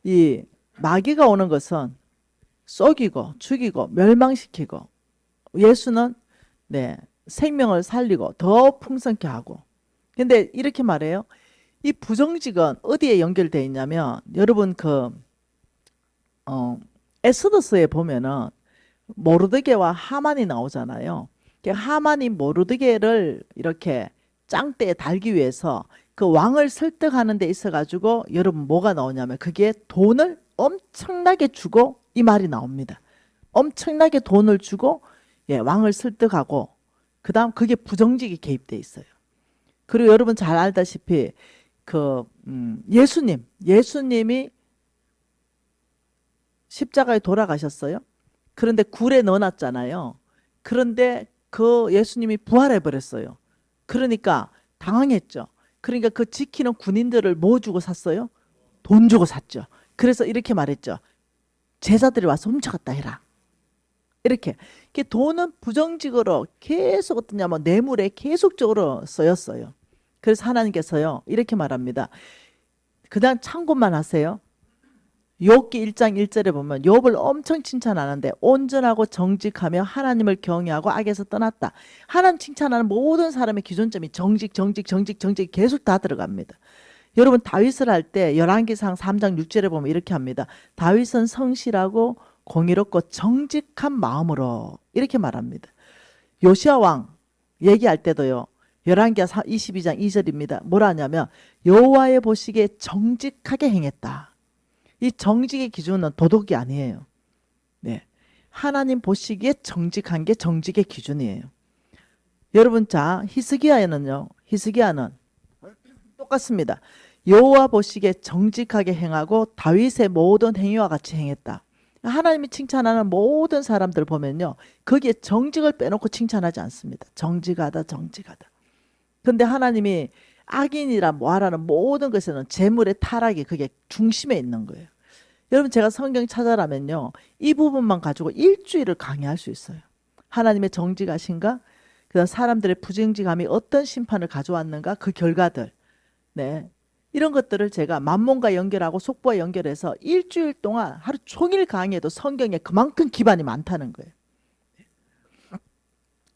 이 마귀가 오는 것은 쏘기고 죽이고 멸망시키고 예수는 네, 생명을 살리고 더 풍성케 하고. 근데 이렇게 말해요. 이 부정직은 어디에 연결되어 있냐면 여러분 에스더스에 보면은 모르드게와 하만이 나오잖아요. 하만이 모르드게를 이렇게 짱대에 달기 위해서 그 왕을 설득하는 데 있어가지고 여러분 뭐가 나오냐면 그게 돈을 엄청나게 주고 이 말이 나옵니다. 엄청나게 돈을 주고 왕을 설득하고 그 다음 그게 부정직이 개입돼 있어요. 그리고 여러분 잘 알다시피 예수님이 십자가에 돌아가셨어요. 그런데 굴에 넣어놨잖아요. 그런데 그 예수님이 부활해 버렸어요. 그러니까 당황했죠. 그러니까 그 지키는 군인들을 뭐 주고 샀어요? 돈 주고 샀죠. 그래서 이렇게 말했죠. 제자들이 와서 훔쳐갔다 해라. 이렇게 돈은 부정직으로 계속 어떠냐면 뇌물에 계속적으로 쓰였어요. 그래서 하나님께서요 이렇게 말합니다. 그냥 참고만 하세요. 욥기 1장 1절에 보면 욥을 엄청 칭찬하는데 온전하고 정직하며 하나님을 경외하고 악에서 떠났다. 하나님 칭찬하는 모든 사람의 기준점이 정직 계속 다 들어갑니다. 여러분 다윗을 할 때 열왕기상 3장 6절에 보면 이렇게 합니다. 다윗은 성실하고 공의롭고 정직한 마음으로 이렇게 말합니다. 요시야 왕 얘기할 때도요. 열왕기하 22장 2절입니다. 뭐라 하냐면 여호와의 보시기에 정직하게 행했다. 이 정직의 기준은 도덕이 아니에요. 네, 하나님 보시기에 정직한 게 정직의 기준이에요. 여러분 자 히스기야는 똑같습니다. 여호와 보시기에 정직하게 행하고 다윗의 모든 행위와 같이 행했다. 하나님이 칭찬하는 모든 사람들 보면요. 거기에 정직을 빼놓고 칭찬하지 않습니다. 정직하다. 근데 하나님이 악인이라 뭐하라는 모든 것에는 재물의 타락이 그게 중심에 있는 거예요. 여러분 제가 성경 찾아라면요. 이 부분만 가지고 일주일을 강의할 수 있어요. 하나님의 정직하신가? 그다음 사람들의 부정직함이 어떤 심판을 가져왔는가? 그 결과들. 네. 이런 것들을 제가 만몬과 연결하고 속보와 연결해서 일주일 동안 하루 종일 강의해도 성경에 그만큼 기반이 많다는 거예요.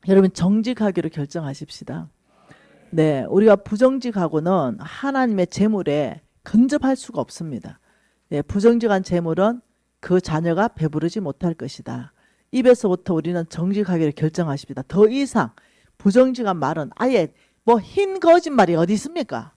여러분 정직하기로 결정하십시다. 네, 우리가 부정직하고는 하나님의 재물에 근접할 수가 없습니다. 네, 부정직한 재물은 그 자녀가 배부르지 못할 것이다. 입에서부터 우리는 정직하기로 결정하십니다. 더 이상 부정직한 말은 아예 뭐 흰 거짓말이 어디 있습니까?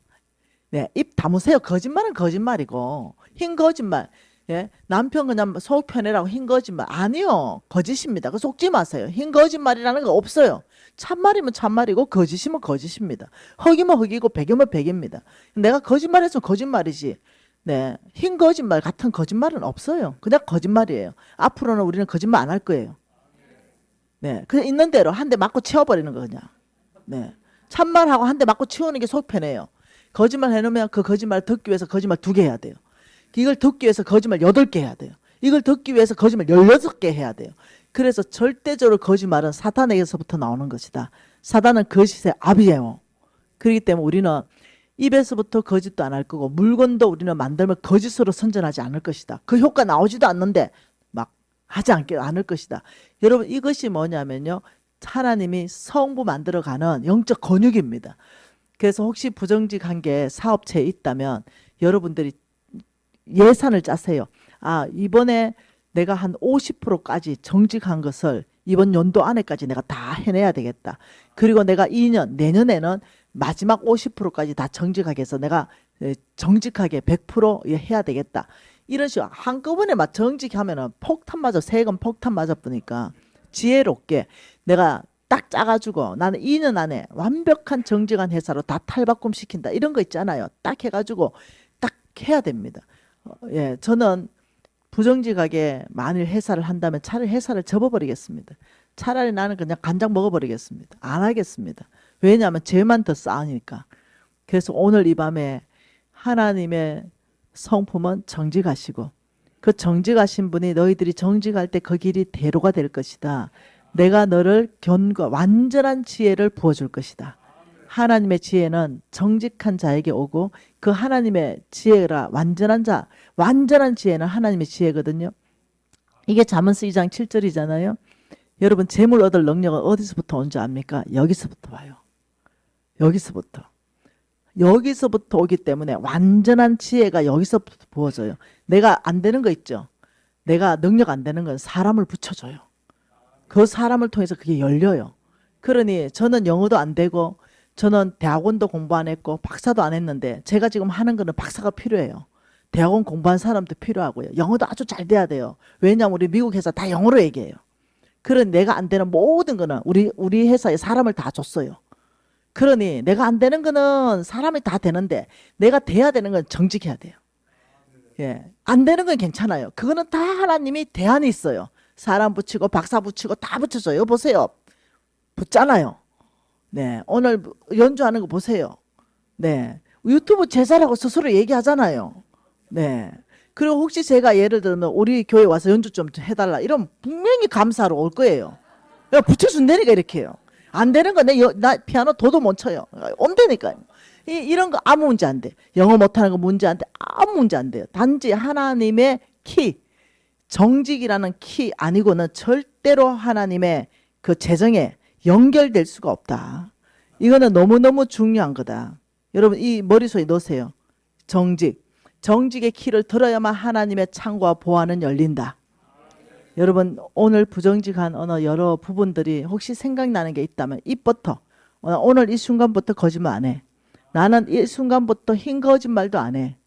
네, 입 다무세요. 거짓말은 거짓말이고 흰 거짓말. 예, 남편 그냥 속 편해라고 흰 거짓말 아니요. 거짓입니다. 그 속지 마세요. 흰 거짓말이라는 거 없어요. 참말이면 참말이고 거짓이면 거짓입니다. 흑이면 흑이고 백이면 백입니다. 내가 거짓말했으면 거짓말이지. 네, 흰 거짓말 같은 거짓말은 없어요. 그냥 거짓말이에요. 앞으로는 우리는 거짓말 안 할 거예요. 네, 그냥 있는 대로 한 대 맞고 치워버리는 거 그냥. 네, 참말하고 한 대 맞고 치우는 게 속 편해요. 거짓말 해놓으면 그 거짓말 듣기 위해서 거짓말 2개 해야 돼요. 이걸 듣기 위해서 거짓말 8개 해야 돼요. 이걸 듣기 위해서 거짓말 16개 해야 돼요. 그래서 절대적으로 거짓말은 사탄에게서부터 나오는 것이다. 사탄은 거짓의 아비예요. 그렇기 때문에 우리는 입에서부터 거짓도 안 할 거고 물건도 우리는 만들면 거짓으로 선전하지 않을 것이다. 그 효과 나오지도 않는데 막 하지 않을 것이다. 여러분 이것이 뭐냐면요. 하나님이 성부 만들어가는 영적 권육입니다. 그래서 혹시 부정직한 게 사업체에 있다면 여러분들이 예산을 짜세요. 아, 이번에 내가 한 50%까지 정직한 것을 이번 연도 안에까지 내가 다 해내야 되겠다. 그리고 내가 내년에는 마지막 50%까지 다 정직하게 해서 내가 정직하게 100% 해야 되겠다. 이런 식으로 한꺼번에 막 정직하면은 세금 폭탄 맞아 보니까 지혜롭게 내가 딱 짜가지고 나는 2년 안에 완벽한 정직한 회사로 다 탈바꿈시킨다. 이런 거 있잖아요. 딱 해가지고 딱 해야 됩니다. 예, 저는 부정직하게 만일 회사를 한다면 차라리 회사를 접어버리겠습니다. 차라리 나는 그냥 간장 먹어버리겠습니다. 안 하겠습니다. 왜냐하면 죄만 더 쌓으니까. 그래서 오늘 이 밤에 하나님의 성품은 정직하시고 그 정직하신 분이 너희들이 정직할 때 그 길이 대로가 될 것이다. 내가 너를 완전한 지혜를 부어줄 것이다. 하나님의 지혜는 정직한 자에게 오고 그 하나님의 지혜라 완전한 지혜는 하나님의 지혜거든요. 이게 잠언서 2장 7절이잖아요. 여러분 재물 얻을 능력은 어디서부터 온 줄 압니까? 여기서부터 와요. 여기서부터 오기 때문에 완전한 지혜가 여기서부터 부어져요. 내가 안 되는 거 있죠. 내가 능력 안 되는 건 사람을 붙여줘요. 그 사람을 통해서 그게 열려요. 그러니 저는 영어도 안 되고 저는 대학원도 공부 안 했고 박사도 안 했는데 제가 지금 하는 거는 박사가 필요해요. 대학원 공부한 사람도 필요하고요. 영어도 아주 잘 돼야 돼요. 왜냐하면 우리 미국 회사 다 영어로 얘기해요. 그런 내가 안 되는 모든 거는 우리 회사에 사람을 다 줬어요. 그러니 내가 안 되는 거는 사람이 다 되는데 내가 돼야 되는 건 정직해야 돼요. 예, 안 되는 건 괜찮아요. 그거는 다 하나님이 대안이 있어요. 사람 붙이고 박사 붙이고 다 붙여줘요. 보세요. 붙잖아요. 네, 오늘 연주하는 거 보세요. 네, 유튜브 제자라고 스스로 얘기하잖아요. 네, 그리고 혹시 제가 예를 들면 우리 교회 와서 연주 좀 해달라 이러면 분명히 감사로 올 거예요. 야, 붙여준다니까 이렇게 해요. 안 되는 거 나 피아노 도도 못 쳐요. 온다니까요. 이런 거 아무 문제 안 돼. 영어 못하는 거 문제 안 돼. 아무 문제 안 돼요. 단지 하나님의 키, 정직이라는 키 아니고는 절대로 하나님의 그 재정에 연결될 수가 없다. 이거는 너무너무 중요한 거다. 여러분 이 머릿속에 넣으세요. 정직의 키를 들어야만 하나님의 창과 보화는 열린다. 여러분 오늘 부정직한 어느 여러 부분들이 혹시 생각나는 게 있다면 입부터 오늘 이 순간부터 거짓말 안 해. 나는 이 순간부터 흰 거짓말도 안 해.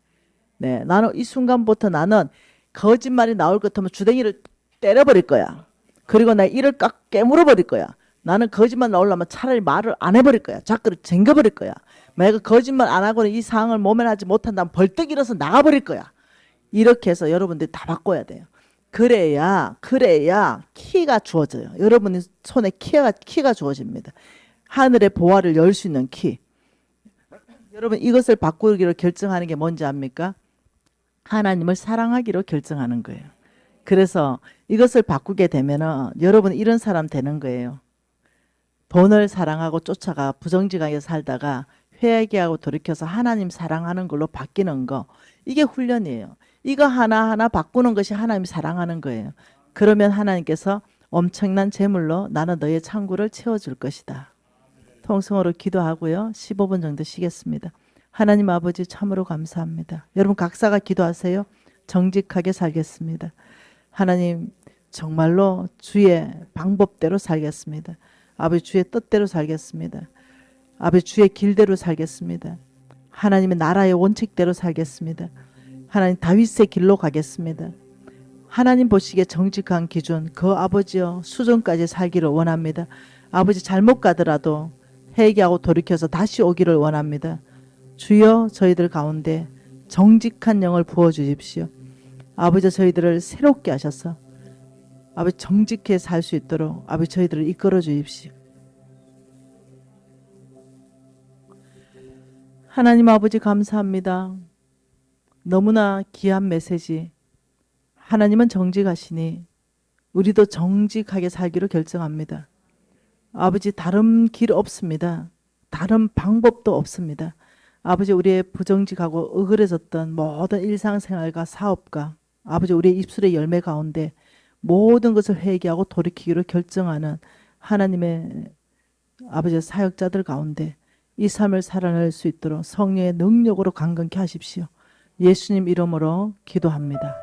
네, 나는 이 순간부터 나는 거짓말이 나올 것 같으면 주댕이를 때려버릴 거야. 그리고 나 이를 깨물어버릴 거야. 나는 거짓말 나오려면 차라리 말을 안 해버릴 거야. 자꾸를 쟁겨버릴 거야. 만약에 거짓말 안 하고는 이 상황을 모면하지 못한다면 벌떡 일어서 나가버릴 거야. 이렇게 해서 여러분들이 다 바꿔야 돼요. 그래야 키가 주어져요. 여러분 손에 키가 주어집니다. 하늘의 보화를 열 수 있는 키. 여러분 이것을 바꾸기로 결정하는 게 뭔지 압니까? 하나님을 사랑하기로 결정하는 거예요. 그래서 이것을 바꾸게 되면은 여러분 이런 사람 되는 거예요. 돈을 사랑하고 쫓아가 부정직하게 살다가 회개하고 돌이켜서 하나님 사랑하는 걸로 바뀌는 거. 이게 훈련이에요. 이거 하나하나 바꾸는 것이 하나님이 사랑하는 거예요. 그러면 하나님께서 엄청난 재물로 나는 너의 창고를 채워줄 것이다. 통성으로 기도하고요. 15분 정도 쉬겠습니다. 하나님 아버지 참으로 감사합니다. 여러분 각사가 기도하세요. 정직하게 살겠습니다. 하나님 정말로 주의 방법대로 살겠습니다. 아버지 주의 뜻대로 살겠습니다. 아버지 주의 길대로 살겠습니다. 하나님의 나라의 원칙대로 살겠습니다. 하나님 다윗의 길로 가겠습니다. 하나님 보시기에 정직한 기준 그 아버지여 수준까지 살기를 원합니다. 아버지 잘못 가더라도 회개하고 돌이켜서 다시 오기를 원합니다. 주여 저희들 가운데 정직한 영을 부어주십시오. 아버지 저희들을 새롭게 하셔서 아버지 정직해 살 수 있도록 아버지 저희들을 이끌어 주십시오. 하나님 아버지 감사합니다. 너무나 귀한 메시지. 하나님은 정직하시니 우리도 정직하게 살기로 결정합니다. 아버지 다른 길 없습니다. 다른 방법도 없습니다. 아버지 우리의 부정직하고 억울해졌던 모든 일상생활과 사업과 아버지 우리의 입술의 열매 가운데 모든 것을 회개하고 돌이키기로 결정하는 하나님의 아버지 사역자들 가운데 이 삶을 살아낼 수 있도록 성령의 능력으로 강건케 하십시오. 예수님 이름으로 기도합니다.